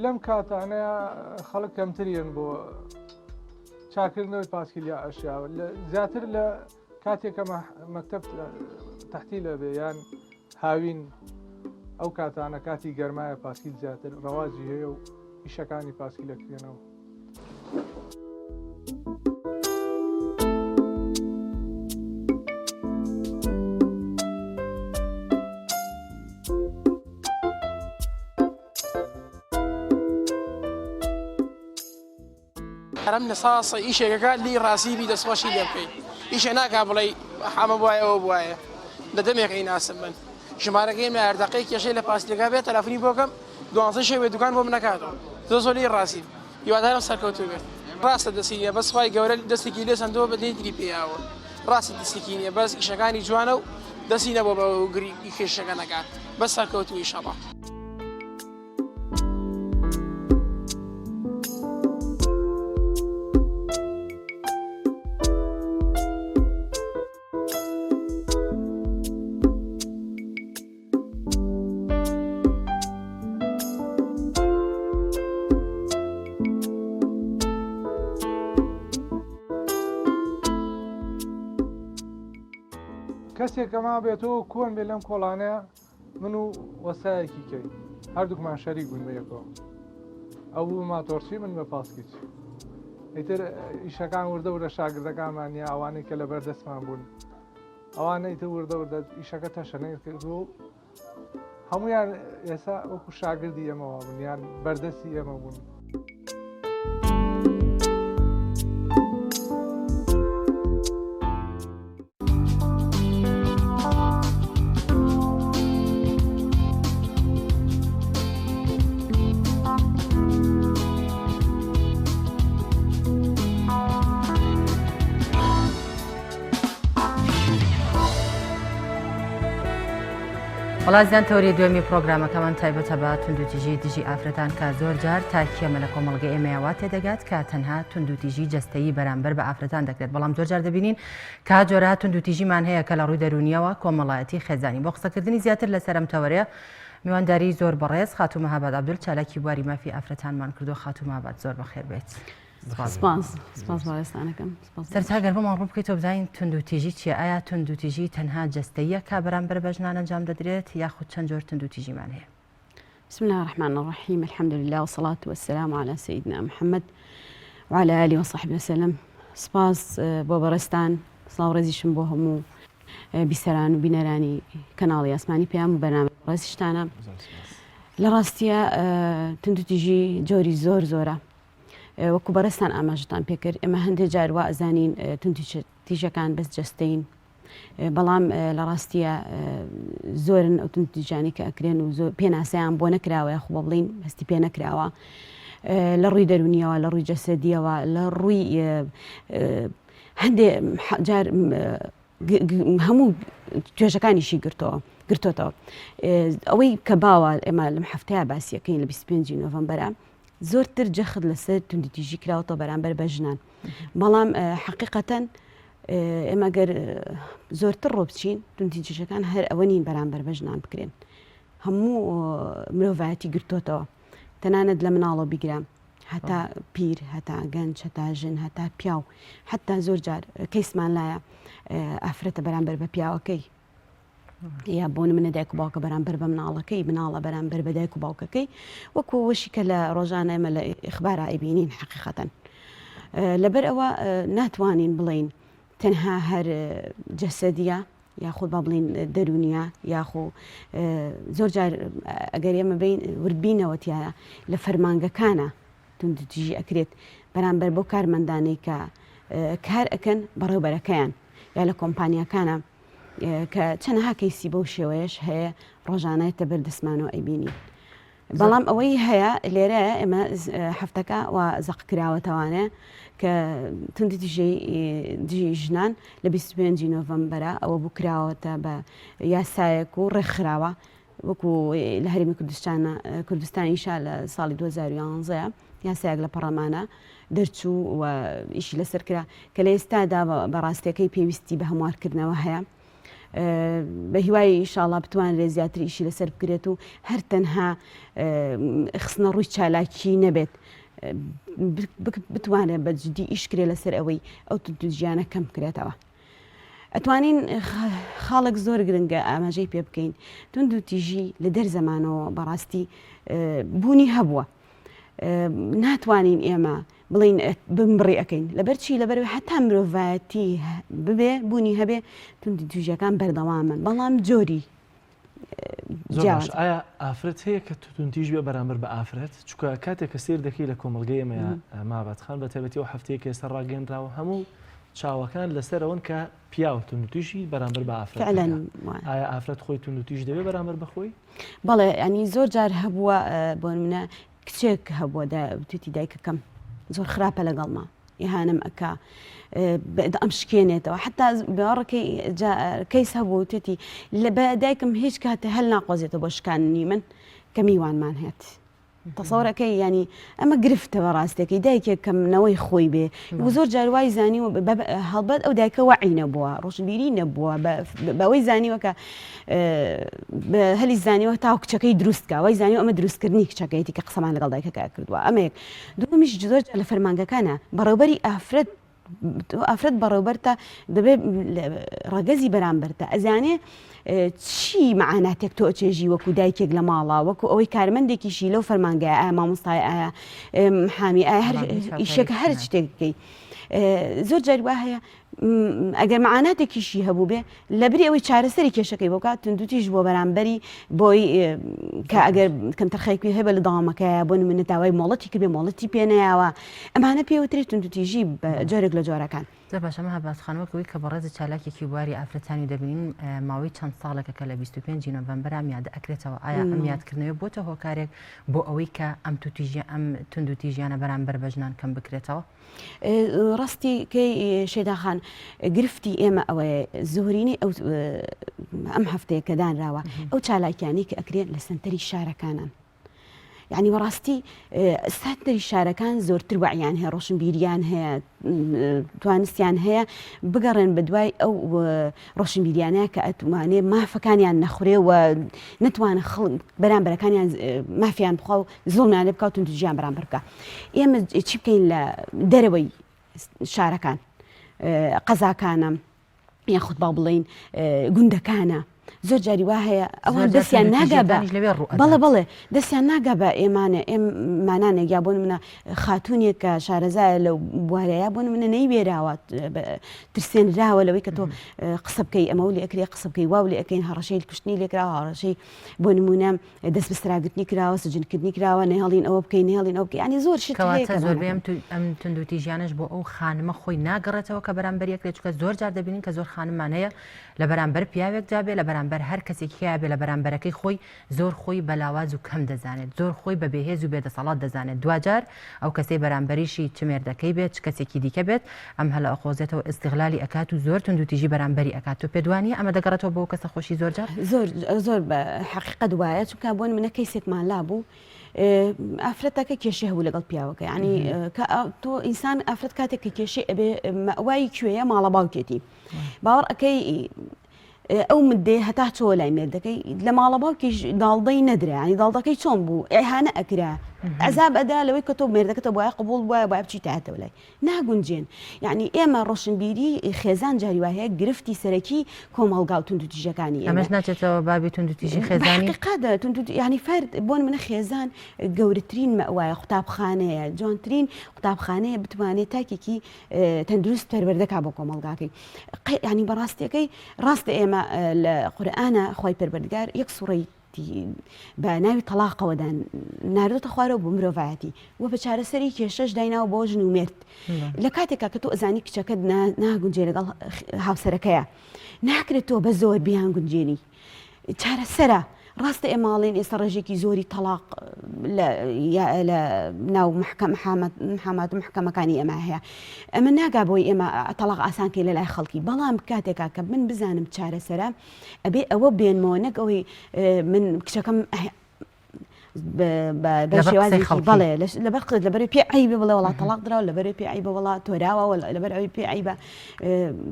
لەم کاتانەیە خەڵک کەمتریان بۆ چاکردنەوەی پاسکیلیا ئەشیاوە زیاتر لە کاتێکە مەکتەب تەحتیل لەبێ یان هاوین ئەو کاتانە کاتی گەرمایە پاسکیل زیاتر ڕەواجی هەیە و ئیشەکانی پاسکیلەکرێنەوە. هەرم لە ساسە ئیشێکەکە لی ڕاستیبی دەستخۆشی لێ بکەیت ئیشە ناکا بڵێ حەمە وایە ئەوە بواە لە دەمێکی ناسم من ژمارەکەی من هەردەقەی کێشەی لە پاسلەکە بێت تەلەفۆنی بۆکەم 12 شەوێ دوکان بۆ منەکاتەوە زۆر لی ڕاستی هیوادارم سەرکەوتوو بێت ڕاستە دەستینە بەس خوای گەورە دەستێکی لێ سندەوە بە دەیتری پێیاوە ڕاستی دەستێکی نییە بەس ئیشەکانی جوانە و دەستی نەبوو بە گری کێشەکە نەکات بەس سەرکەوتوو ئیشەڵڵا. کەسێکەما بێتەوە کۆن بێ لەم کۆڵانەیە من و وەسایەکی کەی هەردووکمان شەریک بوون بە یەکەوە ئەو بوو ماتۆرچی من بە پاسکیچ ئیتر ئیشەکان وردە وردە شاگردەکانمانە ئەوانەی کە لە بەردەستمان بوون ئەوانە ئیتر وردە وردە ئیشەکە تەشەنەی کردو هەمویان ئێستا وەکو شاگردی ئێمەوە بوون یان بەردەستی ئێمە بوون. وڵازیان تەوری دوێمی پرۆگرامەکەمان تایبەتە بە توندوتیژی دژی ئافرەتان کە زۆر جار تاکیەمە لە کۆمەڵگە ئێمەیەوا تێدەگات کە تەنها توندوتیژی جەستەیی بەرامبەر بە ئافرەتان دەکرێت بەڵام زۆر جار دەبینین کا جۆرە توندوتیژیمان هەیە کە لە ڕووی دەرونیەوە کۆمەڵایەتی خێزانی بۆ قسەکردنی زیاتر لەسەر ئەم تەوەرەیە میوانداری زۆر بەڕێز خاتوو مەهاباد عەبدول چالاکی بواری مافی ئافرەتانمان کردو. خاتوو مەهاباد زۆر بەخێر بێت. سپاس باوێستانەکەم. سەرتا گەربەمان ڕوو بکەیتەوە بزانین توندوتیژی چیە؟ ئایا توندوتیژی تەنها جەستەییە کا بەرامبەر بە ژنان ئەنجام دەدرێت یاخود چەند جۆر توندوتیژیمان هەیە؟ بسم الله الرحمن الرحيم الحمد لله والصلاة والسلام على سيدنا محمد وعلى آله وصحبه وسلم. سپاس بۆ بەڕێستان سڵاو ڕێزیشم بۆ هەموو بیسەران و بینەرانی کەناڵی ئاسمانی پێیان و بەنامە ڕێزیشتانە. لە ڕاستیە توندوتیژی جۆری زۆر زۆرە وەکو بەڕێستان ئاماژتان پێکرد ئێمە هەندێک جار وا ئەزانین توندوتیژەکان بەس جەستەین بەڵام لە ڕاستیە زۆرن ئەو توندوتیژانی کە ئەکرێن و زۆر پێناسەیان بۆ نەکراوە خۆ بڵین هەستی پێ نەکراوە لە ڕووی دەرونیەوە لە ڕووی جەسەدیەوە لە ڕووی هەندێک جار هەموو توێژەکانیشی گرتوتەوە. ئەوەی کە باوە ئێمە لەم هەفتەیە باسیەکەین لە 25 نۆڤەمبەرە زۆرتر جەخت لەسەر توندوتیژی کراوەتەوە بەرامبەر بە ژنان بەڵام حقیقەتەن ئێمە گەر زۆرتر ڕۆ بچین توندوتیژەکان هەر ئەوە نین بەرامبەر بە ژنان بکرێن هەموو مرۆڤایەتی گرتوتەوە تەنانەت لە مناڵۆ بیگرام هەتا پیر هەتا گەنج هەتا ژن هەتا پیاو حتا زۆر جار کەیسمان لایە ئافرەتە بەرامبەر بە پیاوەکەی یا بۆ نمونە دایک و باوکە بەرامبەر بە مناڵەکەی مناڵە بەرامبەر بە دایک و باوکەکەی وەکو وەشی کە لە ڕۆژانە ئێمە لە ئیخبارە ئەیبینین حقیقەتەن لەبەر ئەوە ناتوانین بڵین تەنها هەر جەسەدیە یاخود با بڵین دەرونیە یاخۆ زۆر جار ئەگەر ئێمە وردبینەوەتیایە لە فەرمانگەکانە توندوتیژی ئەکرێت بەرامبەر بۆ کارمەندانەی کە کار ئەکەن بەڕێوبەرەکەیان یا لە کۆمپانیەکانە کە چەندەها کەیسی بەو شێوەیەش هەیە ڕۆژانەیەتە بەردەسمانەوە ئەیبینین بەڵام ئەوەی هەیە لێرەیە ئێمە هەفتەکە و زەقکراوەتەوانێ کە توندوتیژی ژنان لە 25 نۆڤەمبەرە ئەوە بوو کراوەتە بە یاسایەک و ڕێکخراوە وەکو لە هەرێمی کوردستانیشا لە ساڵی 2011 یاسایەک لە پەڕەمانە دەرچوو و ئیشی لەسەر کرا کە لە ئێستادا بەڕاستیەکەی پێویستی بە هەموارکردنەوە هەیە بە هیوای ئینشاڵڵا بتوانرێت زیاتر ئیشی لەسەر بکرێت و هەر تەنها خستنە ڕووی چالاکی نەبێت بتوانێت بە جدی ئیشکرێت لەسەر ئەوەی ئەو توندوتیژیانە کەم بکرێتەوە. ئەتوانین خاڵێک زۆر گرنگە ئاماژەی پێ بکەین توندوتیژی لە دەرزەمانەوە بەڕاستی بوونی هەبووە ناتوانین ئێمە بڵین بمبڕی ئەەکەین لەبەرچی لەبەر هەتا مرۆڤایەتی ببێ بوونی هەبێ توندوتیژیەکان بەردەوامن بەڵام جۆری ئایا ئافرەت هەیە کە توندوتیژ بێ بەرامبەر بە ئافرەت چکە کاتێک کە سیر دەکەی لە کۆمەڵگەی ئێمە مابەتخان بە تایبەتی و هەفتەیە کە ئێستا ڕاگەیەنراوە هەموو چاوەکان لەسەر ئەوەن کە پیا و توندوتیژی بەرامبەر بە ئافرەت ئایا ئافرەت خۆی توندوتیژ دەبێت بەرامبەر بەخۆی؟ بەڵێ ینی زۆر جار هەبووە بۆ نمونە کچێک هەبووە توتی دایکەکەم زۆر خراپە لەگەڵما ئیهانم ئەکا ئەم شکێنێتەوە حتا باڕەکەی کەیس هەبوو توێتی بە دایکم هیچ کاتە هەل ناقۆزێتەوە بۆ شکاندنی من کە میوانمان هێت تەسەوڕەکەی ینی ئەمە گرفتە بە ڕاستێکی دایکێک کەمنەوەی خۆی بێ و زۆر جاروای زانی و هەڵبەت ئەو دایکە وەعی نەبووە ڕۆژبیری نەبووە بەوەی زانیوە کە هەلی زانیوە تاو کچەکەی دروستکە وای زانیوە ئەمە دروستکردنی کچەکەیەتی کە قسەمان لەگەڵ دایکەکە کردووە ئەمەیەک دومیش زۆر لە فەرمانگەکانە بەڕێوەبەری ئافرەت بەڕێوەبەرتە دەبێت ڕەگەزی بەرامبەرتە ئەزانێ چی مەعاناتێک تۆ چێژی وەکو دایکێک لە ماڵە وەکو ئەوەی کارمەندێکیشی لەو فەرمانگای ئایا مامۆستای ئایا حامی ئایا ئیشێکە هەر شتێک بکەی زۆر جار وا هەیە ئەگەر مەعاناتێکیشی هەبوو بێ لەبری ئەوەی چارەسەری کێشەکەی بۆ کات توندوتیژ بۆ بەرامبەری بۆی کە ئەگەر کەمتەرخەیەکی هەبە لە داوامەکەیە بۆ نمونە داوای مۆڵەتی کردێ مۆڵەتی پێنەیاوە ئەمانە پێوتری توندوتیژی بە جۆرێک لە جۆرەکان. زۆر باشە مەهابادخانوەکەوەی کە بەڕێزی چالاکێکی بواری ئافرەتانی دەبینین ماوەی چەند ساڵێکە کە لە 25 نۆڤەمبەر یاد ئەکرێتەوە ئایا ئەم یادکردنەوەی بۆتە هۆکارێک بۆ ئەوەی کە ئەم توندوتیژیانە بەرامبەر بە ژنان کەم بکرێتەوە؟ ڕاستی کەی شێداخان بەڵام گرفتی ئێمە ئەوەیە زۆرینی ئەو ئەم هەفتەیە کە دانراوە ئەو چالاکیانی کە ئەکرێت لە سنتەری شارەکانان یعنی بەڕاستی ساتەری شارەکان زۆرتر وعیان هەیە ڕۆشنبیریان هەیە توانستیان هەیە بگەڕێن بە دوای ئەو ڕۆشنبیریانەیە کە ئەتوانێت مافەکانیان نەخورێ و نتوانە بەرامبەرەکانیان مافیان بخوا و زۆڵمیانێ بکاتون ژیان بەرامبەر بکە ئێمە چی بکەین لە دەرەوەی شارەکان قەزاکانە یاخود با بڵێن گوندەکانە زۆر جاری وا هەیە ئەوان دەستیان ناگا بە بەڵێ دەستیان ناگا بە ئێمانە ئێمانانێک یا بۆن منە خاتونێک کە شارەزایە لەو بوارەیە بۆن منە نەیوێراوە ترسێنراوە لەوەی کە تۆ قسە بکەی ئەمە و لێ ئەکرێ قسە بکەی وا و لێ ئەەکەین هەڕەشەی کوشتنی لێکراوە هەڕەشەی بۆ نمونە دەست بەستراگرتنی کراوە سجنکردنی کراوە نێهڵین ئەوە بکەین نێهڵین ئەو بکەی ینی زۆر شت زۆربەی ئەم تونندوتیژیانش بۆ ئەو خانمە خۆی ناگەڕێتەوە کە بەرامبەر یەکرێت چکە زۆر جار دەبینین کە زۆر خانممان هەیە لە بەرامبەر پیاوێک جابێ لە بەرامبەر هەر کەسێکی هەیە بێ لە بەرامبەرەکەی خۆی زۆر خۆی بەلاواز و کەم دەزانێت زۆر خۆی بە بێهێز و بێدەسەڵات دەزانێت دوجار ئەو کەسەی بەرامبەریشی چ مێردەکەی بێت چ کەسێکی دیکە بێت ئەم هەلە ئەخۆزێتەوە ئیستیغلالی ئەکات و زۆر توندوتیژی بەرامبەری ئەکات و پێدوانی ئەمە دەگەڕێتەوە بۆ کەسە خۆشی زۆر جار زۆر بە حقیقەت وایە چونکە بۆن منە کەیسێکمان لابوو ئافرەتەکە کێشەی هەبوو لەگەڵ پیاوەکە ینی تۆ ئینسان ئافرەت کاتێک کە کێشەی ئەبێ مەوای کوێیە ماڵە باوکێتی باوەڕ ئەەکەی ئەو مدێ هەتا چۆ لای مێردەکەی لە ماڵە باوکیش داڵدەی نەدرا ینی داڵدەکەی چۆن بوو ئێهانە ئەکرا عذاب ئەدا لەوەی کە تۆ مێردەکەتە بۆە قبول وایە با بچی تاتەوە لای ناگونجێن یعنی ئێمە ڕۆشنبیری خێزان جاری وهەیە گرفتی سەرەکی کۆمەڵگا و توندوتیژەکانی ئەمەش ناچێتەوە بابی توندوتیژی خێزانی ینی فرد بۆن منە خێزان گەورەترین مەوایە قوتابخانەیە جوانترین قوتابخانەیە بتوانێت تاکێکی تەندروست پەروەردەکا بۆ کۆمەڵگاکەی ینی بەڕاستیەکەی ڕاستە ئێمە لە قورئانە خۆی پەروەردگار یەک سوڕەی بە ناوی تەلاقەوەدان ناردۆتە خوارەوە بۆ مرۆڤایەتی وە بە چارەسەری کێشەش دایناوە بۆ ژن و مێرد لە کاتێکا کە تۆ ئەزانی کچەکەت ناگونجێ لەگەڵ هاوسەرەکەیە ناکرێت تۆ بە زۆر بیان گونجێنی چارەسەرە ڕاستە ئێماڵێن ئێستا ڕێژێکی زۆری تەلاق لە ناو محامات و محکەمەکانی ئێمە هەیە ئەمە ناگا بۆی ئێمە تەلاق ئاسانکەی لە لای خەڵکی بەڵام کاتێکا کە من بزانم چارەسەرە ئەبێ ئەوە بێنمەوە نەک ئەوەی من کچەکەم بەشێوازێکی بەڵێ لەبەر پێ عیبە بڵێ وڵات تەلاق درراوە لەبەر پێ عیبە وڵات تۆراوە لەبەر ئەوی پێ عیبە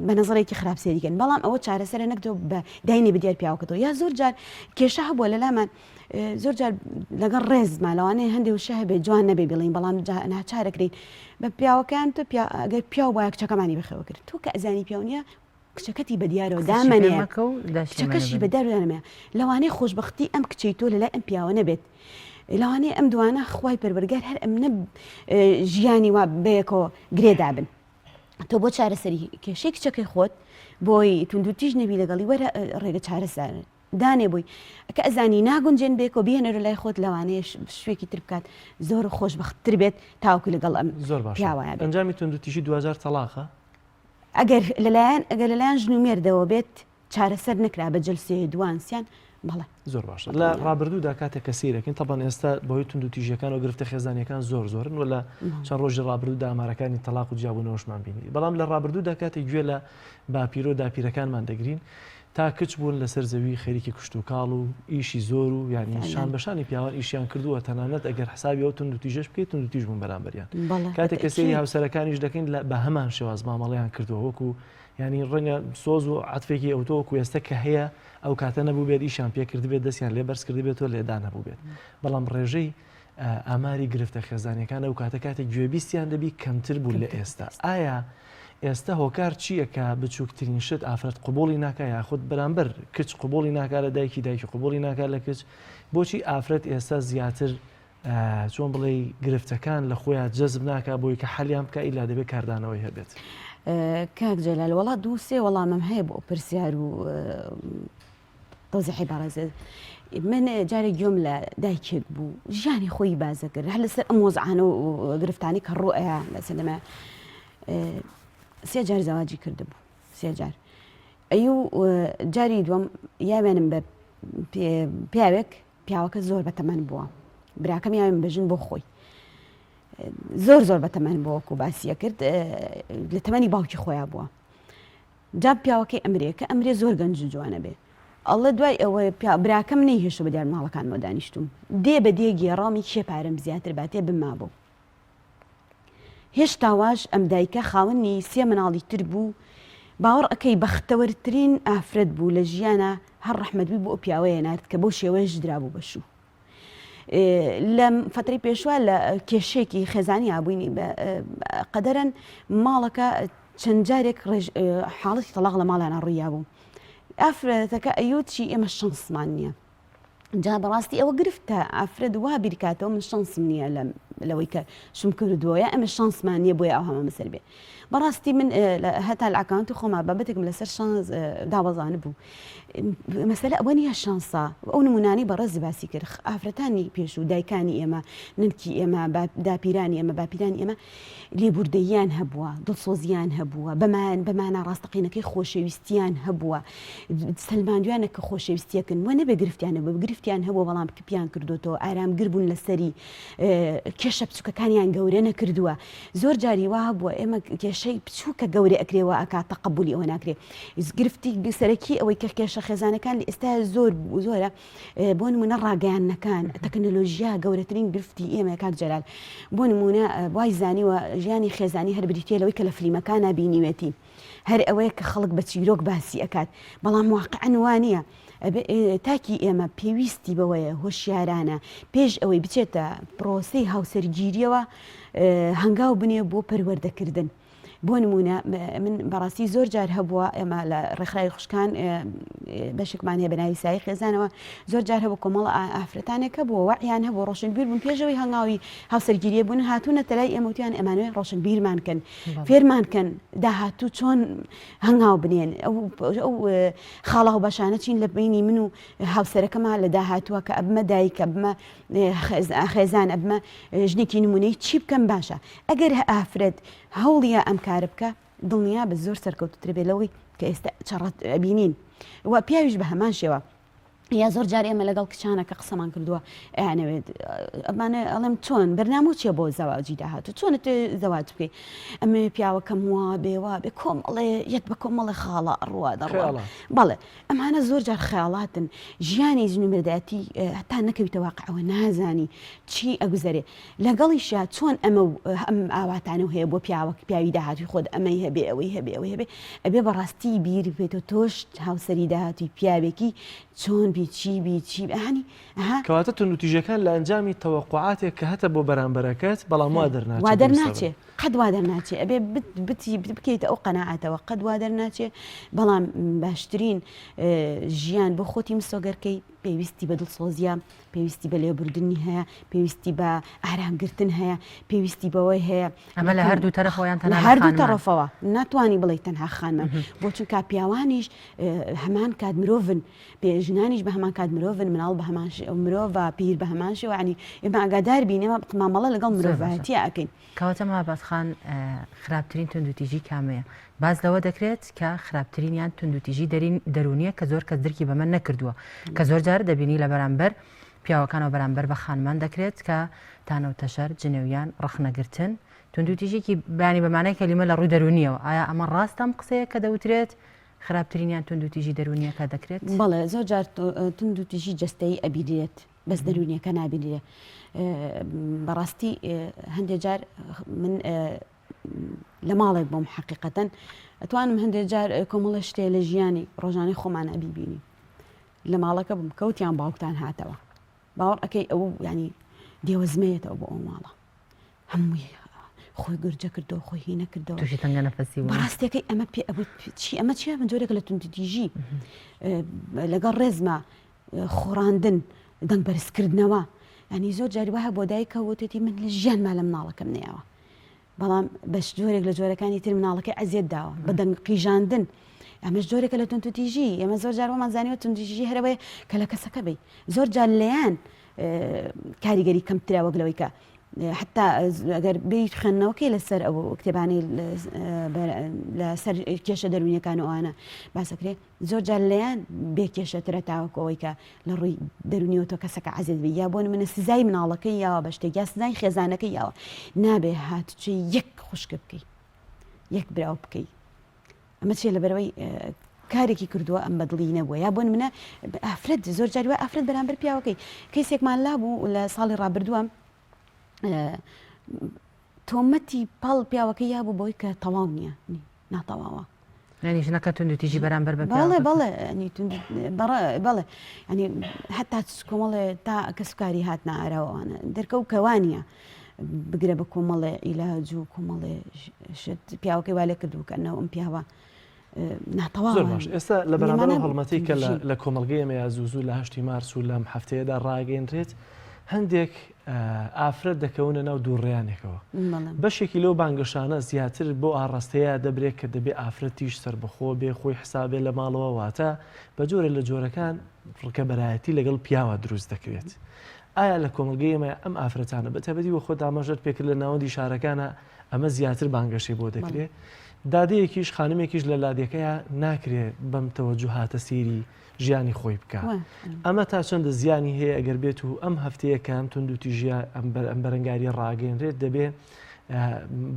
بە نەزەرێکی خراپ سێریکەن بەڵام ئەوە چارەسەرە نەکتۆ بە داینێ بدیار پیاوەکەتەوە یا زۆر جار کێشە هەبووە لە لامان زۆر جار لەگەڵ ڕێز ماڵەوانەیە هەندێک وشە هەبێ جوان نەبێ بڵین بەڵام ناچارەکرین بە پیاوەکان تۆ ئەگەر پیاو وایە کچەکەمانی بەخێوە کرد تۆ کە ئەزانی پیاونیە کچەکەتی بە دیارەوە دامەنێ کچەکەشی بە دارودانەمە لەوانەیە خۆشببختی ئەم کچەی تۆ لەلای ئەم پیاوە نەبێت لەوانەیە ئەم دوانە خوای پەروەردگار هەر ئەم نە ژیانی وا بەیەکەوە گرێدابن تۆ بۆ چارەسەری کێشەی کچەکەی خۆت بۆی توندوتیژ نەبی لەگەڵی وەرە ڕێگە چارەسەر دانێ بووی کە ئەزانی ناگونجێن بێکەوە بێنەرە لای خۆت لەوانەیە شوێکی تر بکات زۆر خۆشبەختتر بێت تاوکو لەگەڵ ئەم زۆر باش ئەنجامی توندوتیژی 2000 تەلاقە ئەگەر لەلایەن ژن و مێردەوە بێت چارەسەر نکرا بە جلسێ دوانسیان بەڵێ زۆر باشە لە ڕابردوودا کاتێک کە سیرەکەین تەبان ئێستا بەهۆی توندوتیژیەکان و گرفتە خێزانیەکان زۆرن و لە چەند ڕۆژی ڕابردوودا ئامارەکانی تەلاق و جیابوونەوەشمان بینی بەڵام لە ڕابردوودا کاتێک گوێ لە باپیرۆ داپیرەکانمان دەگرین تا کچ بوون لەسەر زەوی خەریکی کوشت و کاڵ و ئیشی زۆر و یعنی شان بەشانی پیاوان ئیشیان کردووە تەنانەت ئەگەر حسابی ئەو توندوتیژەش بکەیت توندوتیژ بوون بەرامبەریان کاتێک کە سێری هاوسەرەکانیش دەکەین بە هەمان شێواز مامەڵەیان کردووە وەکو ینی ڕەنگە سۆز و عاتفێکی ئەوتۆوەکو ئێستا کە هەیە ئەو کاتە نەبوو بێت ئیشان پێ کرد بێت دەستیان لێ بەرز کرد بێتەوە لێدا نەبوو بێت بەڵام ڕێژەی ئاماری گرفتە خێزانیەکان ئەو کاتێک گوێبیستیان دەبی کەمتر بوو لە ئێستا ئایا ئێستا هۆکار چییە کە بچووکترین شت ئافرەت قوبوڵی ناکە یاخود بەرامبەر کچ قوبوڵی ناکات لە دایکی قوبوڵی ناکات لە کچ بۆچی ئافرەت ئێستا زیاتر چۆن بڵێ گرفتەکان لە خۆیان جەزب ناکە بۆی کە حەلیان بکە ئیلا دەبێت کاردانەوەی هەبێت کاک جەلال وڵات دووسێ وەڵامم هەیە بۆ پرسیار و تۆزیحی بەڕێزێت من جارێک گوێم لە دایکێک بوو ژیانی خۆی بازە کرد هەر لەسەر ئەم وەزعانە و گرفتانی کە ڕوئەیە لەسەر لەمە 3 جار زەواجی کرده بوو 3 جار جاری دووەم یاوێنم بە پیاوەکە زۆر بەتەمەن بووە براکەم یاوێن بەژن بۆ خۆی زۆر بەتەمەن بۆ وەکو باسیە کرد لە تەمەنی باوکی خۆیان بووە جاب پیاوەکەی ئەمرێ کە ئەمرێ زۆر گەنج جوانە بێ ئەڵە دوای ئەوە براکەم نەیهێشە بە دیار ماڵەکانمە دانیشتوم دێ بە دێ گێڕامی کێ پارەم زیاتر باتێ بمابوو هێشتا واش ئەم دایکە خاوەنی 3 مناڵی تر بوو باوەڕ ئەەکەی بەختەوەرترین ئافرەت بوو لە ژیانە هەر ڕەحمەدوی بۆ ئەو پیاوەیە نارد کە بۆ شێوەیەش درابوو بەشوو لە فترەی پێشوە لە کێشێکی خێزانی ئابووینی قەدەرەن ماڵەکە چەند جارێک حاڵەتی تەلاق لە ماڵیانە ڕوویا بوو ئافرەتەکە ئەیوتی ئێمە شەنسمان نییە جا بەڕاستی ئەوە گرفتە ئافرەت وا بیرکاتەوە من شەنسم نییە لەوەی کە شم کردووە ئەمە شانسمان نییە بۆیە ئەو هەمە مەسەر بێ بەڕاستی من هەتا لە ئاکاونتی خۆما بابەتێکم لەسەر شانس داوەزانە بوو مەسەلە ئەوە نیە شانسا ئەو نمونانی بەڕێزی باسی کرد ئافرەتانی پێش و دایکانی ئێمە ننکی ئێمە داپیرانی ئێمە باپیرانی ئێمە لێبوردەیان هەبووە دڵسۆزیان هەبووە بەمانە ڕاستەقینەکەی خۆشەویستیان هەبووە سەلماندویانە کە خۆشەویستیەکەن وە نەبێ گرفتیانە بە گرفتیان هەبووە بەڵام کپیان کردوتەوە ئارامگر بوون لەسەری کێشە بچووکەکانیان گەورە نەکردووە زۆر جاری وا بووە ئێمە کێشەی بچووکە گەورە ئەکرێەوە ئاکات تەقبولی ئەوە ناکرێت گرفتی سەرەکی ئەوەی کە کێشە خێزانەکان لە ئێستا زۆرە بۆ نمونە ڕاگەیانەکان تەکنۆلۆژیا گەورەترین گرفتی ئێمە کاک جەلال بۆ نمونە وای زانیوە ژیانی خێزانی هەر بریتێ لەوەی کە لە فلیمەکانە بینیوێتی هەر ئەوەیە کە خەڵک بە چیرۆک باسی ئەکات بەڵام واقعەن وانە تاکی ئێمە پێویستی بەوەیە هۆشیارانە پێش ئەوەی بچێتە پرۆسی هاوسەرگیریەوە هەنگاو بنێ بۆ پەروەردەکردن بۆ نمونە من بەڕاستی زۆر جار هەبووە ئێمە لە ڕێکخراوی خوشکان بەشێکمان هەیە بە ناوی سایی خێزانەوە زۆر جار هەبوو کۆمەڵ ئافرەتانێکە بووە وەعیان هەبوو ڕۆشنبیر بوون پێشەوەی هەنگاوی هاوسەرگیریە بوون هاتوونە تەلای ئێمەوتیان ئەمانوێ ڕۆشنبیرمانکەن فێرمانکەن داهاتوو چۆن هەنگاو بنێن ئەو خاڵا و بەشانە چین لە بینی من و هاوسەرەکەما لە داهاتووە کە ئەبمە دایکە بمە خێزان ئەبمە ژنێکی نمونەی چی بکەم باشە ئەگەر ئافرەت هەوڵیە ئەم کارە بکە دڵنیا بە زۆر سەرکەوتوتر بێ لەوەی کە ئێستا چڕەت بینین وە پیاویش بە هەمان شێوە یا زۆر جار ئێمە لەگەڵ کچانەکە قسەمان کردووە ئەیانەوێت ئەمانە ئەڵێم چۆن بەرنامە چیە بۆ زەواجی داهاتوو چۆنت زەواج بکەی ئەمە پیاوەکەم وا بێوا بێ کۆمەڵێ یەک بە کۆمەڵی خاڵە ڕوا دەڕوا بەڵێ ئەمانە زۆر جار خەیاڵاتن ژیانی ژنومەردایەتی هەتا نەکەویتە واقعەوە نازانی چی ئەگوزەرێ لەگەڵیشە چۆن ئەمە ئەم ئاواتانە هەیە بۆ پیاوی داهاتوی خۆت ئەمەی هەبێ ئەوەی هەبێ ئەوەی هەبێ ئەبێ بەڕاستی بیر بێتەوە تۆش هاوسەری داهاتوی پیاوێکی چۆن بیچی ئەهانی کەواتە تونوتیژەکان لە ئەنجامی تەوەقوعاتێک کە هەتە بۆ بەرامبەرەکەت بەڵام وا دەرناچێ قەت وا دەرناچێ ئەبێ بکەیتە ئەو قەناعەتەوە قەت وا دەرناچێ بەڵام باشترین ژیان بۆ خۆتی مسۆگەرکەی پێویستی بە دڵسۆزیە پێویستی بە لێبوردنی هەیە پێویستی بە ئارامگرتن هەیە پێویستی بەوەی هەیە ئەمە لە هەردوو تەرەفەوەیان لە هەردوو تەرەفەوە ناتوانانی بڵێ تەنها خانمە بۆ چونکە پیاوانیش هەمان کات مرۆڤن ژنانیش بە هەمان کات مرۆڤن مناڵ بە هەمان مرۆڤ پیر بە هەمان شێوە عنی ئێمە ئاگادار بین ئێمە مامەڵە لەگەڵ مرۆڤایەتی ئەکەین کەواتە مابەتخان خراپترین توندوتیژی کامەیە باز لەوە دەکرێت کە خراپترینیان توندوتیژی دەرونیە کە زۆر کەس درکی بەمە نەکردووە کە زۆر جار دەبینی لە بەرامبەر پیاوەکانەوە بەرامبەر بە خانمان دەکرێت کە تانەوتەشەر جنێویان ڕەخنەگرتن توندوتیژێکی بانی بەمانای کەلیمە لە ڕووی دەرونیەوە ئایا ئەمە ڕاستەم قسەیە کە دەوترێت خراپترینیان توندوتیژی دەرونیەکە دەکرێت بەڵێ زۆر جار توندوتیژی جەستەیی ئەبیرێت بەس دەرونیەکە نابینێت بەڕاستی هەندێک جار من لە ماڵێک بۆم حقیقەتەن ئەتوانم هەندێک جار کۆمەڵە شتێ لە ژیانی ڕۆژانەی خۆمان ئەبیبینی لە ماڵەکە بم کەوتیان باوکتان هاتەوە باوەڕ ئەەکەی ئەو ینی دێوەزمەیەتەوە بۆ ئەو ماڵە هەمووی خۆی گورجە کردەوە خۆی هینە کردەوە تووشی تەنگە نەفەسی بەڕاستەکەی ئەمە پێ ئەمە چیە من جۆرێک لە توندوتیژی لەگەڵ ڕێزمە خۆڕاندن دەنگ بەرزکردنەوە ینی زۆر جاری وایە بۆ دایکە وتێتی من لە ژیانما لە مناڵەکەم نێەوە بەڵام بەش جۆرێک لە جۆرەکانی تر مناڵەکەی ئەزیێت داوە بە دەنگ قیژاندن ئەمەش جۆرێکە لە توندوتیژی ئێمە زۆر جارەوەمان زانیوە توندوتیژی هەرەوەی کە لە کەسەکە بی زۆر جار لەیان کاریگەری کەمترا وەک لەوەی کە حتا ئەگەر بیت خوێندنەوەکەی لەسەر ئەو کتێبانەی لەسەر کێشە دەرونیەکان ئەوانە باسەکرێت زۆر جار لەیان بێ کێشەترە تاوەکەوەی کە لە ڕووی دەرونیەوە تۆ کەسەکە عەزیز بی یا بۆ منە سزای مناڵەکەی یاوە بە شتێک یا سزای خێزانەکەی یاوە نابێ هاتوچی یەک خوشکە بکەی یەک براو بکەی ئەمە چێ لەبەرەوەی کارێکی کردووە ئەم بەدڵی نەبووە یا بۆن منە ئافرەت زۆر جاری وە ئافرەت بەرامبەر پیاوەکەی کەسێکمان لابوو لە ساڵی ڕابردووە تۆمەتی پاڵ پیاوەکەی یا بوو بۆی کە تەواو نییە ناتەواوە ینی ژنەکە توندوتیژی بەرامبەر بە بەڵێ بەڵێ بەڵێ ینی حتا کۆمەڵێ تا کەسکاری هات نائراوانە دەرکە و کەوانە بگرە بە کۆمەڵێ ئیلاج و کۆمەڵێ پیاوەکەی وا لێ کردو کەنەوە ئەم پیاوە ناتەواو زۆر باش ئێستا لە بەرامبەر هەڵمەتی کە لە کۆمەلگەی ئێمە یا زوو لە 8 مارس و لەم هەفتەیەدا ڕاگەیەنرێت هەندێک ئافرەت دەکەونە ناو دووڕێیانێکەوە بەشێکی لەو بانگەشانە زیاتر بۆ ئاڕاستەیە دەبرێت کە دەبێ ئافرەتیش سەربەخۆ بێ خۆی حسابێ لە ماڵەوە واتە بە جۆرە لە جۆرەکان ڕکەبەرایەتی لەگەڵ پیاوە دروست دەکرێت. ئایا لە کۆمەلگەی ئێمە ئەم ئافرەتانە بە تەبەتی وە خۆت ئاماژەت پێکرد لە ناوەندی شارەکانە ئەمە زیاتر بانگەشەی بۆ دەکرێت دادەیەکیش خانمێکیش لە لادەکەیە ناکرێت بەم تەوەجوهاتە سیری ژیانی خۆی بکە ئەمە تا چەندە زیانی هەیە ئەگەر بێت و ئەم هەفتەیەکان توندوتیژە ئەم بەرەنگاری ڕاگەێنرێت دەبێت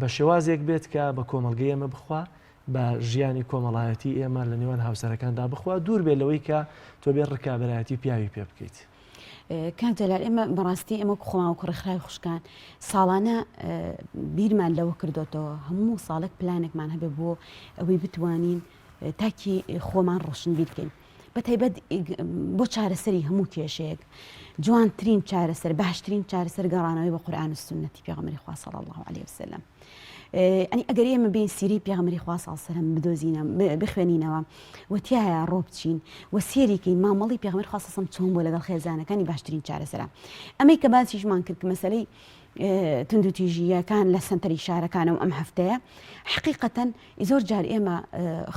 بە شێوازێک بێت کە بە کۆمەلگەی ئێمە بخوا بە ژیانی کۆمەڵایەتی ئێمە لە نێوان هاوسەرەکاندا بخوا دوور بێت لەوەی کە تۆ بێت ڕکابەرایەتی پیاوی پێ بکەیت. کاتەلار ئێمە بەڕاستی ئەمە خۆما و کوڕخرای خوشکان ساڵانە بیرمان لەوە کردوتەوە هەموو ساڵێک پلانێکمان هەبێ بۆ ئەوەی بتوانین تاکی خۆمان ڕۆشنبیر بکەین بەتایبەت بۆ چارەسەری هەموو کێشەیەک جوانترین چارەسەر باشترین چارەسەر گەڕانەوەی بە قورئان و سنەتی پێغەمبەری خوا صلی الله علیه وسلم ئەنی ئەگەر ئێمە بین سیری پێغەمبەری خوا صلی الله علیه وسلم بدۆزینە بخوێنینەوە وتیایە ڕۆ بچین و سێریکەین مامەڵی پێغەمبەری خوا صلی الله علیه وسلم چۆن بۆ لەگەڵ خێزانەکانی باشترین چارەسەرە ئەمەی کە باسیشمان کرد کە مەسەلەی توندوتیژیەکان لە سنتەری شارەکانەوە ئەم هەفتەیە حقیقەتەن زۆر جار ئێمە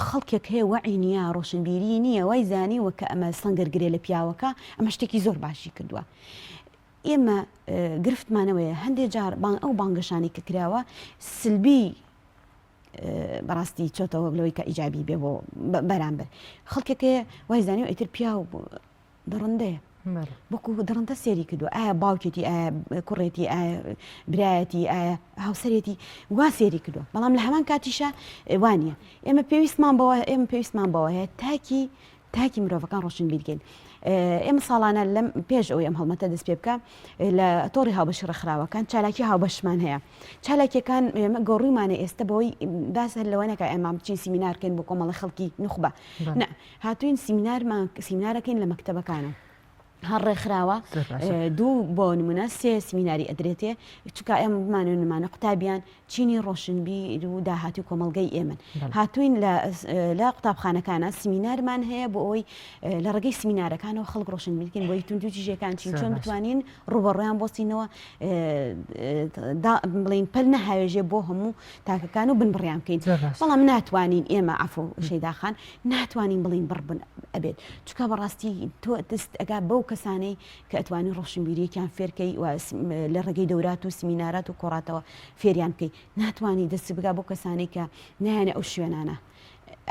خەڵکێک هەیە وەعی نییە ڕۆشنبیری نییە وای زانی وەکە ئەمە سەنگەرگرێ لە پیاوەکە ئەمە شتێکی زۆر باشی کردووە ئێمە گرفتمانەوەیە هەندێک جار ئەو بانگەشانی کە کراوە سلبی بەڕاستی چۆتەوە لەوەی کە ئیجابی بێ بۆ بەرامبەر خەڵکێکەیە وای زانی و ئیتر پیا و دڕندەیە بۆکو دڕندە سێری کردو ئایا باوکێتی ئایا کوڕێتی ئایا برایەتی ئایا هاوسەرێتی وا سێری کردو بەڵام لە هەمان کاتیشە وانە ئێمە پێویستمان بەوە هەیە تاکی مرۆڤەکان ڕۆشن بیرگەین ئێمە ساڵانە لەم پێش ئەوی ئەم هەڵمەتە دەست پێ بکە لە تۆڕی هاوبەشی ڕێکخراوەکان چالاکی هاوبەشمان هەیە چالاکیەکان ئێمە گۆڕیمانە ئێستا بەوەی باس لەوەنەکە ئێمە بچین سیمینارکەین بۆ کۆمەڵی خەڵکی نخبە هاتوین سیمینارەکەین لە مەکتەبەکانە هەر ڕێکخراوە دوو بۆ نمونە سێ سیمیناری ئەدرێتێ چکە ئێمە بمانێنمانە قوتابیان چینی ڕۆشنبیر و داهاتی کۆمەلگەی ئێمن هاتوین لە قوتابخانەکانە سیمینارمان هەیە بۆ ئەوی لە ڕێگەی سیمینارەکانەوە خەڵک ڕۆشنبیرکەین بۆی توندوتیژیەکان چین چۆن بتوانین ڕوبەڕۆیان بۆچینەوە بڵین پەل نەهاوێژێ بۆ هەموو تاکەکان و بنبڕیان بکەین بەڵام ناتوانین ئێمە عەفو شەیداخان ناتوانین بڵین بڕبن ئەبێت چکە بەڕاستی تۆ دەست ئەگا بەو کەسانەی کە ئەتوانی ڕۆشنبیریەکیان فێرکەی لە ڕێگەی دەورات و سیمینارات و کۆڕاتەوە فێریان بکەی ناتوانانی دەستی بگا بۆ کەسانی کە نایانە ئەو شوێنانە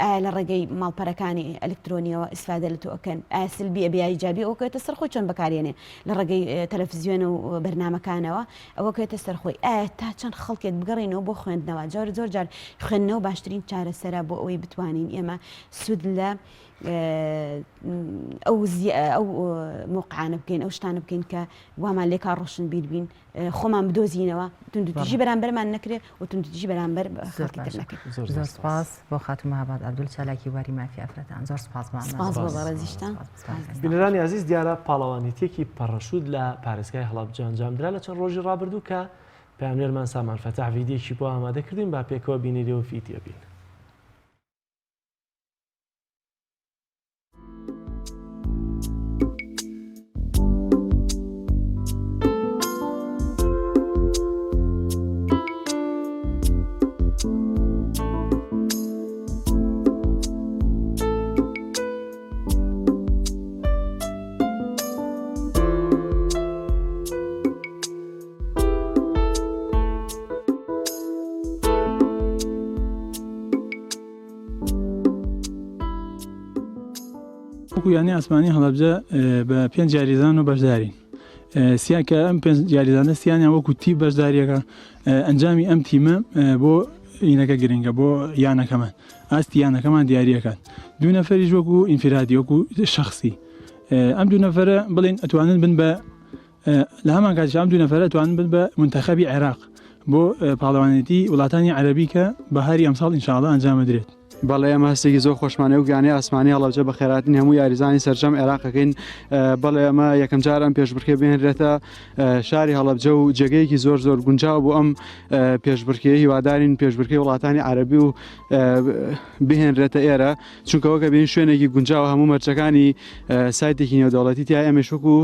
ئایا لە ڕێگەی ماڵپەرەکانی ئەلکترۆنیەوە ئیسفادە لە تۆ ئەکەن ئایا سلبی ئەبیایی جابی ئەوکەوێتە سەرخۆی چۆن بەکارێنێ لە ڕێگەی تەلەڤیزیۆن و بەرنامەکانەوە ئەوەکەوێتە سەرخۆی ئایا تا چەند خەڵکێک بگەڕێنەوە بۆ خوێندنەوە زۆر جار خوێندنەوە باشترین چارەسەرە بۆ ئەوەی بتوانین ئێمە سود لە ئەو موقعانە بکەین ئەو شتانە بکەین کە وامان لێکا ڕۆشن بیر بین خۆمان بدۆزینەوە توندوتیژی بەرامبەرمان نەکرێت و توندوتیژی بەرامبەر زۆر سپاس بۆ خاتم هەبات عەبدول چالاکی واری مافی ئافرەتان زۆر سپاس بۆ بەڕێزیشتان بینەرانی عەزیز دیارە پاڵەوانیتێکی پەڕەشود لە پارێزگای هەڵابجە ئەنجامدرا لە چەند ڕۆژی ڕابردوو کە پامنێرمان سامان فەتاح ڤیدیۆیەکی بۆ ئامادە کردین با پێکەوە بینیرەوە فیدیۆ بین. یانی ئاسمانی هەڵەبجە بە 5 جاریزان و بەشدارین سیاکە ئەم 5 جاریزانە سییانیان وەکو تی بەشداریەکە ئەنجامی ئەم تیمە بۆ ئینەکە گرنگە بۆ یانەکەمان ئاستی یانەکەمان دیارریەکان دوو نەفەریش وەکو ئینفرادی وەکو شخصی ئەم دوو نەفرە بڵێن ئەتوانن بن بە لە هەمان کاتیش ئەم دوو نەفرە ئەتوانن بن بە منتەخەبی عێراق بۆ پاڵەوانێتی وڵاتانی عەرەبی کە بەهاری ئەمساڵ ئینشاءڵڵا ئەنجامەدرێت. بەڵێ ئەمە هەستێکی زۆر خۆشمانە و گیانی ئاسمانی هەڵەبجە بە خێراتین هەموو یاریزانی سەرجەم عێراقەکەین بەڵێ ئەمە یەکەم جار ئەم پێشبڕکێ بهێنرێتە شاری هەڵەبجە و جێگەیەکی زۆر زۆر گونجاو بۆ ئەم پێشبڕکێ هیوادارین پێشبڕکەی وڵاتانی عەرەبی و بهێنرێتە ئێرە چونکەوەکە بین شوێنێکی گونجاو هەموو مەرجەکانی سایتێکی نێودەوڵەتی تیا ئەمەش وەکو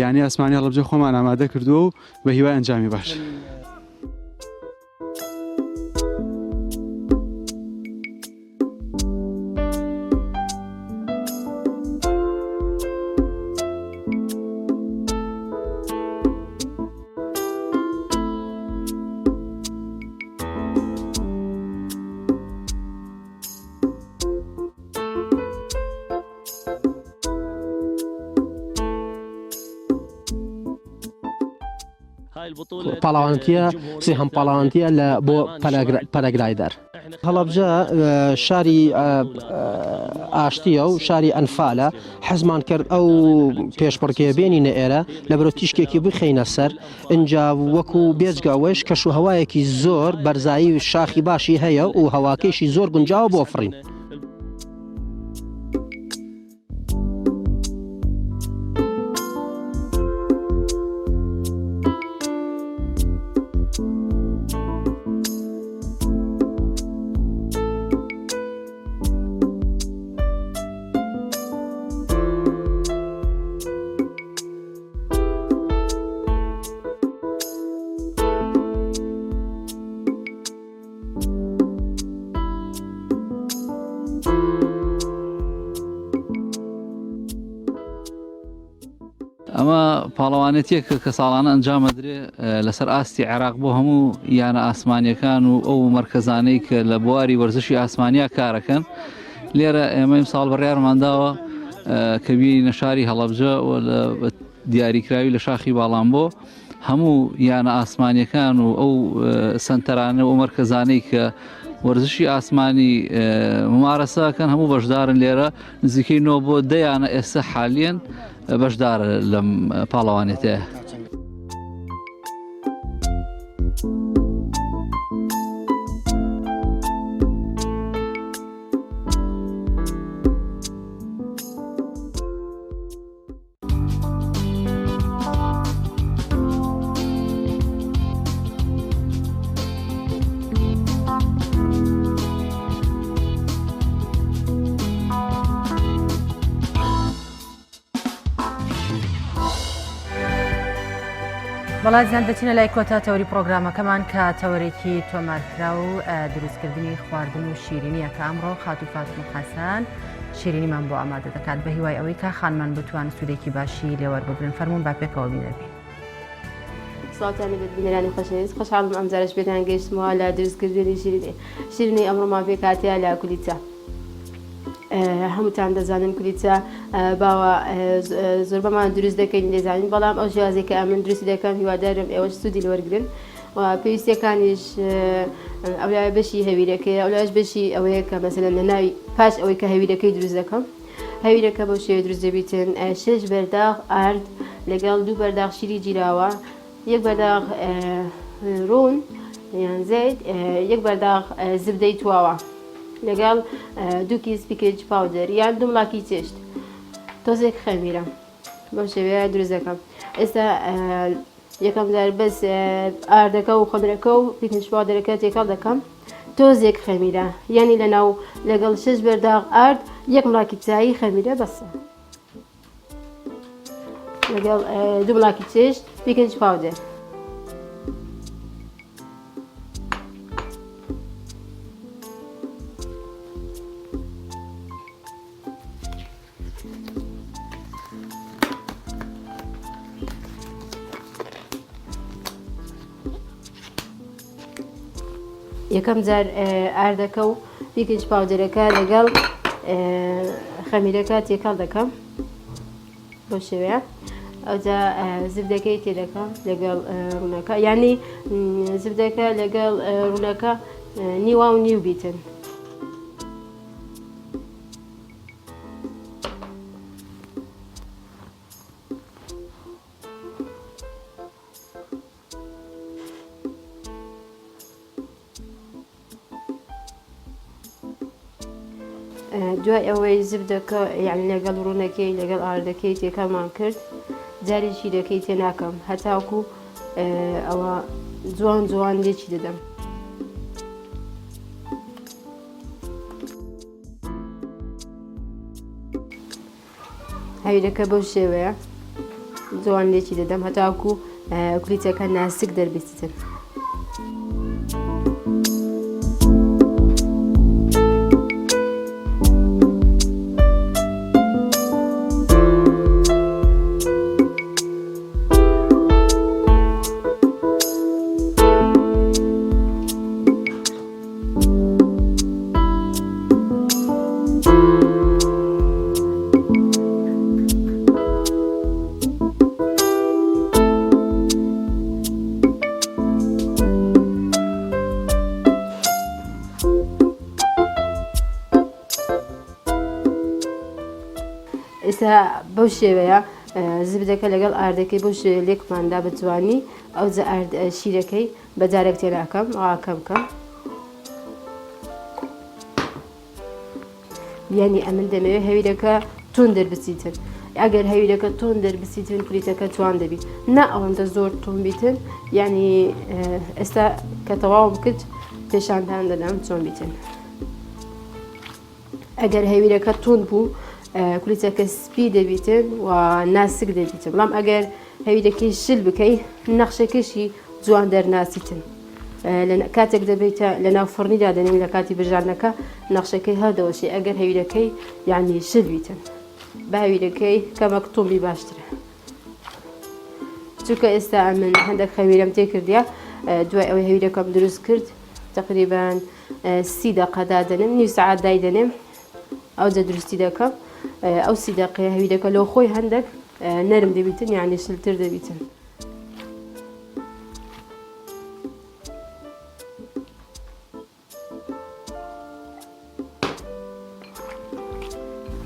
یانی ئاسمانی هەڵەبجە خۆمان ئامادە کردووە و بە هیوای ئەنجامی باش. پاڵاوانتیە سێهەم پاڵاوانتیە لە بۆ پەرەگرایدەر هەڵەبجە شاری ئاشتیە و شاری ئەنفالە حەزمان کرد ئەو پێشبڕکێ بێنینە ئێرە لە بەرەو تیشکێکی بخەینە سەر اینجا وەکو بێجگاوەش کەش و هەوایەکی زۆر بەرزایی و شاخی باشی هەیە و هەواکەیشی زۆر گونجاوە بۆ فڕین. ئەمە پاڵەوانێتیەکە کە ساڵانە ئەنجامەدرێ لەسەر ئاستی عێراق بۆ هەموو یانە ئاسمانیەکان و ئەو مەرکەزانەی کە لە بواری وەرزشی ئاسمانیا کارەکەن لێرە ئێمە ساڵ بڕیارمانداوە کە بینە شاری هەڵەبجە و لە دیاریکراوی لە شاخی باڵام بۆ هەموو یانە ئاسمانیەکان و ئەو سنتەرانە و مەرکەزانەی کە وەرزشی ئاسمانی ممارەسەکەن هەموو بەشدارن لێرە نزیکەی 9 بۆ 10 یانە ئێستا حالیەن بەشدارە لەم پاڵەوانێتەیە. بەڵاتیان دەچینە لای کۆتا تەوری پرۆگرامەکەمان کە تەوەرێکی تۆمارکرا و دروستکردنی خواردن و شیرینیە کە ئەمڕۆ خات و فاتمە حەسەن شیرینیمان بۆ ئامادە دەکات بە هیوای ئەوەی کە خانمان بتوان سوودێکی باشی لێوەربگرن. فەرموون با پێکەوە بینەبین. سڵاتانی بێت بینەرانی خۆشەویست خۆشحاڵم ئەم جارش بێتان گەیشتمەوە لە دروستکردنی شیرینی ئەمڕۆمان پێ کاتیا لە کولیچە. هەمووتان دەزانن کولیچە باوە زۆربەمان دروست دەکەین دەزانین بەڵام ئەو ژیازێک کە ئەمن دروستی دەکەم هیوادارم ئێوەش سوودی لەوەرگرن و پێویستیەکانیش ئەولای بەشی هەویرەکەی ئەولایش بەشی ئەوەیە کە مەسەلەن لە ناوی پاش ئەوەی کە هەویرەکەی دروست دەکەم هەویرەکە بەو شێوەیە دروست دەبیتن 6 بەرداغ ئارد لەگەڵ 2 بەرداغ شیری جیراوە 1 بەرداغ ڕون یان زەید 1 بەرداغ زبدەی تواوە لەگەڵ 2 کیس پیکج پاودەر یان 2 مڵاکی چێشت تۆزێک خەمیرە بەم شێوەیە دروست دەکەم. ئێستا یەکەم جار بەس ئاردەکە و خەمرەکە و پیکج پاودەرەکە تێکەڵ دەکەم تۆزێک خەمیرە یعنی لەناو لەگەڵ 6 بەرداغ ئارد 1 مڵاکی چایی خەمیرە بەسە لەگەڵ 2 مڵاکی چێشت پیکج پاودەر. یەکەم جار ئاردەکە و پیکج پاودەرەکە لەگەڵ خەمیرەکە تێکەڵ دەکەم بۆ شێوەیە ئەوجا زبدەکەی تێدەکەم لەگەڵ ڕوونەکە یعنی زبدەکە لەگەڵ ڕوونەکە نیوا و نیو بیتن دوای ئەوەی زبدەکە یعنی لەگەڵ ڕوونەکەی لەگەڵ ئاردەکەی تێکەمان کرد جاری شیرەکەی تێ ناکەم هەتاوکو ئەوە جوان جوان لێکی دەدەم هەویرەکە بەو شێوەیە جوان لێکی دەدەم هەتاوکو کولیتەکە ناسک دەربێتن ئێستا بەو شێوەیە زبدەکە لەگەڵ ئاردەکەی بەو شێوەیە لێکماندا بە جوانی ئەو شیرەکەی بەجارێک تێ ناکەم ئاکەم بکەم بیانی ئەمن دەمەوێت هەویرەکە تون دەربچیتن ئەگەر هەویرەکە تۆن دەربچیتن کولیتەکە جوان دەبیت نا ئەوەندە زۆر تون بیتن یعنی ئێستا کە تەواو بکرد پێشانتان دەدەم چۆن بیتن ئەگەر هەویرەکە تون بوو کولیتەکە سپی دەبیتن و ناسک دەبیتن بەڵام ئەگەر هەویرەکەی شل بکەی نەخشەکەشی جوان دەرناسیتن کاتێک دەبێتە لە ناو فڕنیدا دەنین لە کاتی بژارنەکە نەخشەکەی هەردەوەشی ئەگەر هەویرەکەی یعنی شل بیتن بە هەویرەکەی کەمەک تۆمی باشترە چونکە ئێستا من هەندێک هەویرەم تێ کردیا دوای ئەوەی هەویرەکەم دروست کرد تقریبان 30 دقەدا دەنم نیو سەعات دای دەنێم ئەو جە دروستی دەکەم ئەو 30 دقەیە هەویرەکە لەو خۆی هەندێک نەرم دەبیتن یعنی شلتر دەبیتن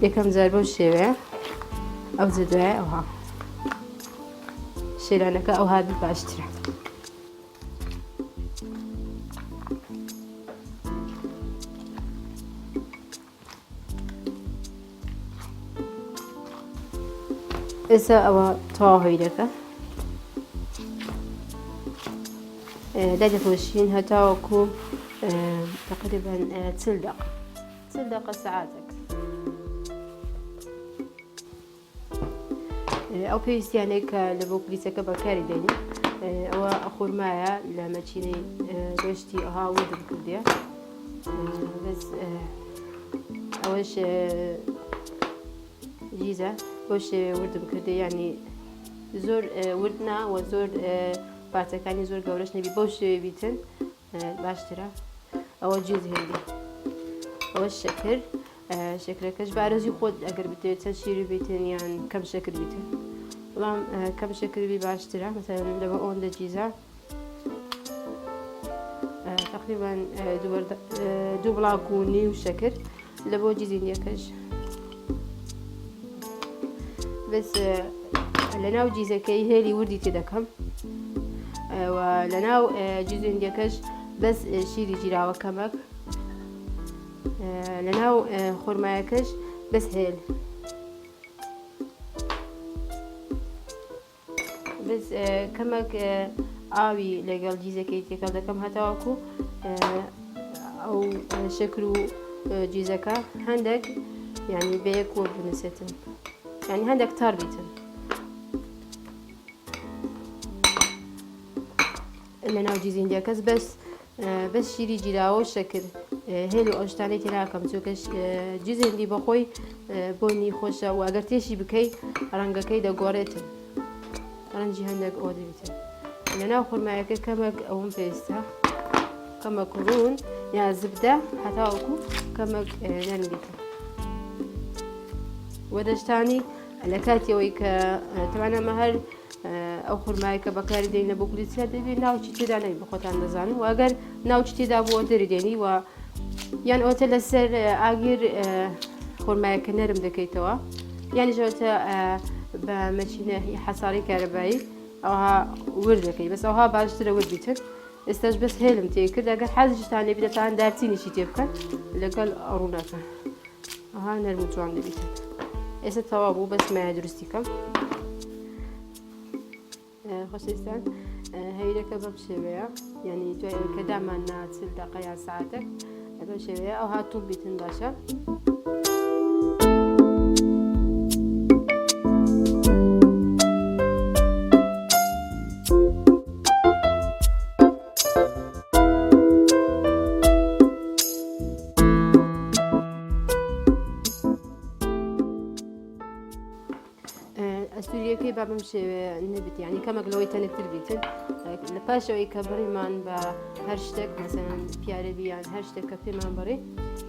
یەکەم جار بەو شێوەیە ئەو جە دوایە ئەوها شێرانەکە ئەو هادی باشترە ئێستا ئەوە تەواو هەویرەکە دەدەپۆشین هەتاوەکو تقریبا 40 دقە سەعاتێک ئەو پێویستیانەی کە لە بۆ کولیتەکە بەکاری دێنین ئەوە خورمایە لە مەچینەی گەشتی ئەها وردم کردیە بەس ئەوەش جیزە بۆ شێوێ وردم کردی ینی زۆر وردنا و زۆر پارچەکانی زۆر گەورەش نەبی بەو شێوێ بیتن باشترە ئەوە جێز هێندی ئەوە شەکر شەکرەکەش بارەزی خۆت ئەگەر بتێت چەند شیری بیتن یان کەم شەکر بیتن بەڵام کەم شەکروی باشترە مەسەڵەن لەبە ئەوەندە جیزە تقریبا 2 بڵاک و نیو شەکر لە بۆ جیزینیەکەش بس لەناو جیزەکەی هێلی وردی تێ دەکەم و لەناو جیزێندەکەش بەس شیری جیراوە کەمەک لەناو خۆرمایەکەش بەس هێل بس کەمەک ئاوی لەگەڵ جیزەکەی تێکەڵ دەکەم هەتاوەکو ئەو شەکر و جیزەکە هەندێک یعنی بەیەک وەرد بنووسێتن یعنی هەندێک تار بیتن لەناو جیزیندەکەس بەس شیری جیراوە و شەکر هێل و ئەوشتانەی تێ ناکەم چونکە جیزێندی بەخۆی بۆنی خۆشە و ئەگەر تێشی بکەی ڕەنگەکەی دەگۆڕێتن ڕەنجی هەندێک ئەوە دەبیتن لەناو خورمایەکە کەمێک ئەوم پێویستە کەمەک ڕوون یا زبدە هەتاوەکو کەمەک نەرم بیتن وەدەشتانی لە کاتیەوەی کە تەوانەمە هەر ئەو خورمای کە بەکاری دێنە بۆ کلیسا دەبێت ناوچی تێدا نەی بە خۆتان دەزانن و ئەگەر ناوچی تێدا بۆ دەریدێنی و یان ئەوتە لەسەر ئاگیر خۆرمایەکە نەرم دەکەیتەوە یانی ژەوتە بە مەچینە حەساری کارەبایی ئەوها ورد دەکەی بەس ئەوها باشترە ورد بیتن ئێستاش بەس هێلم تێکرد ئەگەر حەزشتان لێ بدەتان دارچینیشی تێ بکەن لەگەڵ ئەڕوونەکە ئەها نەرم و جوان دەبیتن ئێستا تەوا بوو بەس مایە دروستی کەم خۆشەویستان هەیرەکە بەم شێوەیە یعنی دوای ئەوەی کە دامان چل دەقە یان سەعاتێک بەم شێوەیە ئەوها توڵ بیتن باشە ئەستوریەکەی با بەم شێوەیە نەبێت یعنی کەمێک لەوەی تەنێکتر بیتن لە پاشەوەی کە بڕیمان بە هەر شتێک مەسەڵەن پیارەبی یان هەر شتێک کە پێمان بڕێ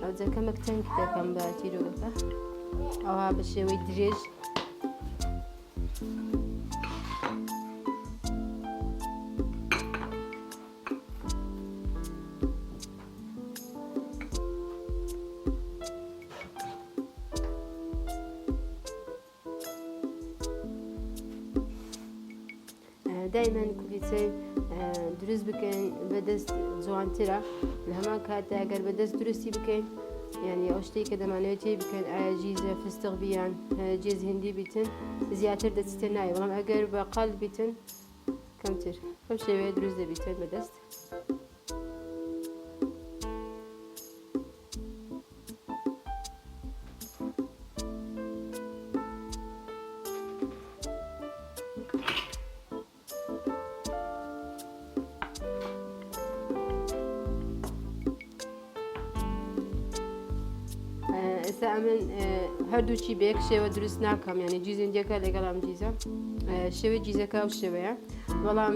ئەوجا کەمێک تەنگ دەکەم بە تیرۆگەکە ئەوها بە شێوەی درێژ دائما کولیچەی دروست بکەین بەدەست جوانترە لە هەمان کاتدا ئەگەر بەدەست درستی بکەین یعنی ئەو شتێک کە دەمانەوێت تێ بکەین ئایا جیزە فستق بیان جێز هندی بیتن زیاتر دەچیتە نایە بەڵام ئەگەر بە قەڵب بیتن کەمتر ئەم شێوەیە دروست دەبیتن بەدەست من هەردووچی بەیەک شێوە دروست ناکەم یعنی جیزندیەکە لەگەڵ ئەم جیزە شێوەی جیزەکە و شێوەیە بەڵام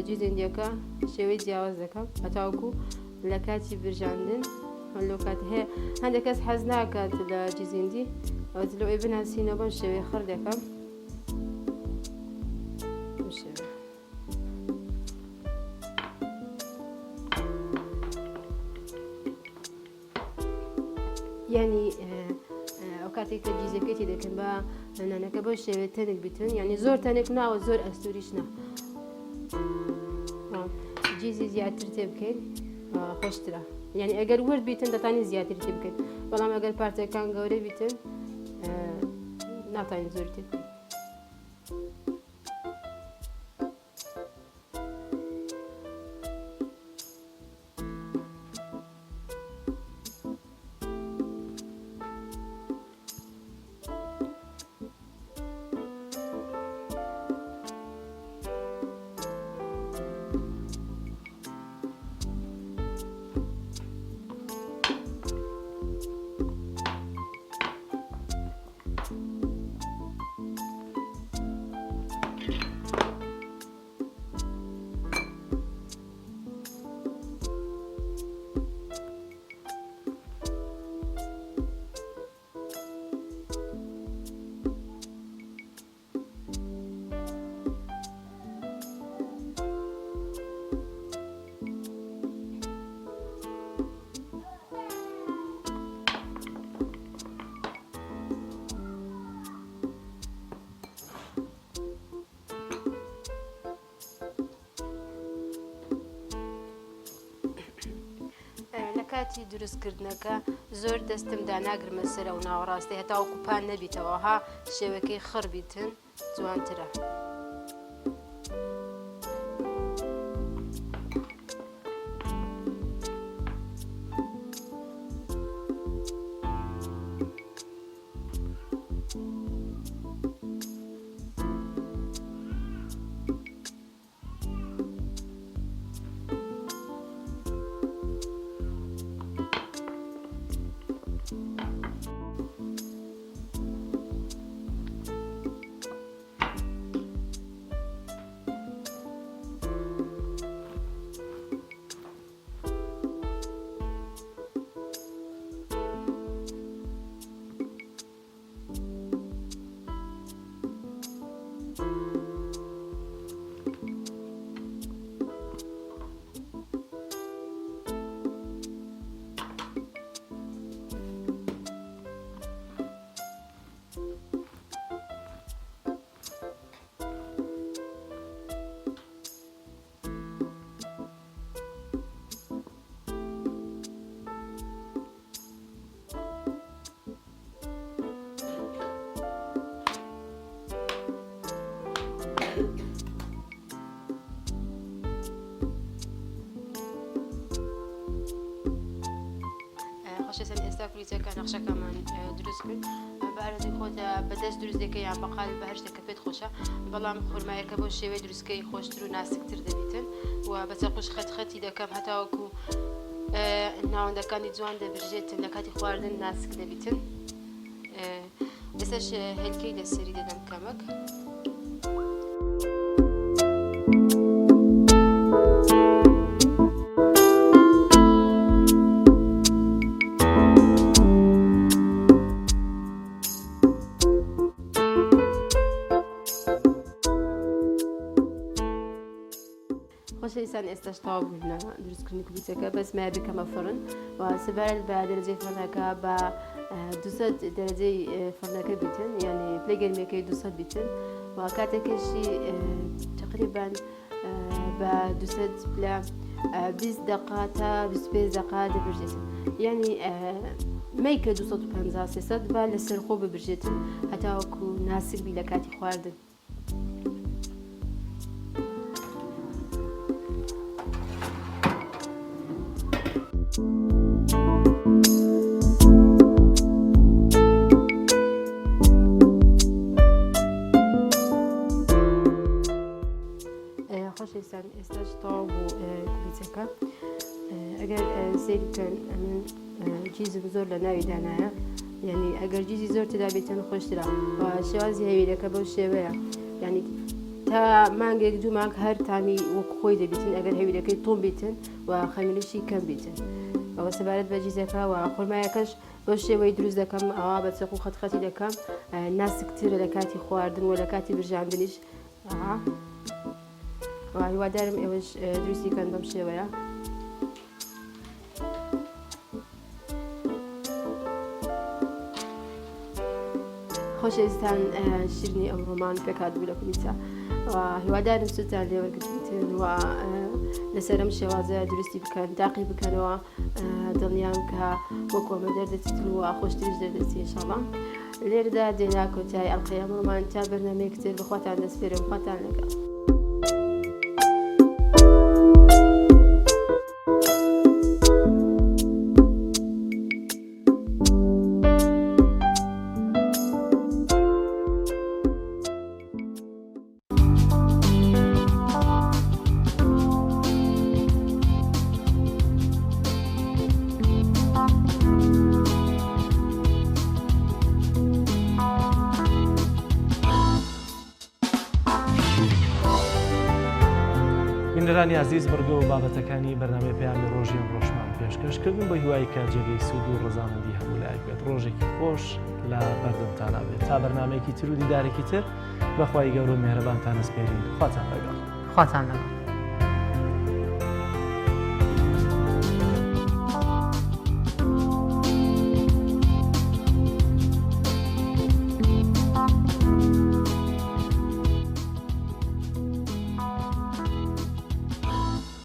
جیزندیەکە شێوەی جیاواز دەکەم هەتاوەکو لە کاتی برژاندن لەو کات هەیە هەندێک کەس حەز ناکات لە جیزندی لەوەی بناسینەوە بەم شێوەی خڕ دەکەم یعنی ئەو کاتێک کە جیزەکەی دەکەن بە نانەکە بۆ شێوێت تەنێک بیتن یعنی زۆر تەنێک ناوە زۆر ئەستوریش نا جیزی زیاتر تێ بکەین خۆشترە یعنی ئەگەر ورد بیتن دەتانی زیاتر تێ بکەین بەڵام ئەگەر پارتەکان گەورە بیتن ناتوانین زۆر تێ بکەین کاتی دروستکردنەکە زۆر دەستمدا ناگرمە سەر ئەو ناوەڕاستی هەتاوەکو پان نەبیتەوە ها شێوەکەی خڕ بیتن جوانترە. کلیتەکە نەخشەکەمان دروست کرد بەعرەزی خۆتە بەدەست دروست دەکەی یان بەقال بە هەر شتێک کە پێت خۆشە بەڵام خورمایەکە بۆ شێوەی دروستکەی خۆشتر و ناسکتر دەبیتن و بەچەقش خەتخەتی دەکەم هەتاوەکو ناوەندەکانی جوان دەبژێتن لە کاتی خواردن ناسک دەبیتن ئێستاش هێلکەی لەسەری دەدەم کەمەک خۆشەویستان ئێستاش تەواو بووینە دروستکردنی کلیتەکە بەس مای بکەمە فڕن و سەبارەت بە دەرەجەی فڕنەکە بە 200 دەرەجەی فڕنەکە بیتن یعنی پلەی گەرمەکەی 200 بیتن و کاتێکیشی تقریبان بە 200 پلە 20 دقا تا 25 دقا دەبژێتن یعنی مەیکە 250 300 با لەسەر خۆ ببژێتن هەتاوەکو ناسک بی لە کاتی خواردن خۆشەویستان ئێستاش تەواو بوو کلیتەکە ئەگەر سەیری بکەن ئەمن جیزم زۆر لە ناوی دانایە یعنی ئەگەر جیزی زۆر تێدا بێتن خۆشترا و شێوازی هەویلەکە بەو شێوەیە یعنی تا مانگێک دوو مانگ هەر تامی وەک خۆی دەبیتن ئەگەر هەویلەکەی تۆم بیتن و خەمیرشی کەم بیتن ئەوە سەبارەت بە جیزەکە و خۆرمایەکەش بەو شێوەی دروست دەکەم ئەوە بە چەق و خەتخەتی دەکەم ناسکترە لە کاتی خواردن و لە کاتی برژاندنیش هیوادارم ئێوەش دروستیکەن بەم شێوەیە خۆشەویستان شیرنی ئەمڕۆمان پێکات بوو لە کلیتە هیوادارم سوتان لێوەرگرتن و لەسەرم شێوازە دروستی بکەن تاقی بکەنەوە دڵنیان کە بۆ کۆمە دەردەچیتن و خۆشتریش دەردەچی ئینشاڵڵا لێرەدا دێنا کۆتایی ئەڵقەی ئەمڕۆمان تا بەرنامەیەکتر بەخواتان دەسپێرم خواتان لەگەڵ بینەرانی عزیز بەرگە و بابەتەکانی بەرنامەی پەیامی ڕۆژی ئەم ڕۆژمان پێشکەشکردن بە هیوای کە جێگەی سوود و ڕەزامەندی هەموو لایەک بێت ڕۆژێکی خۆش لە بەردەمتان بێت تا بەرنامەیەکی تر و دیدارێکی تر بەخوای گەورە و میهرەبانتان ئەسپێرین خواتان لەگەڵ خواتان لەگەڵ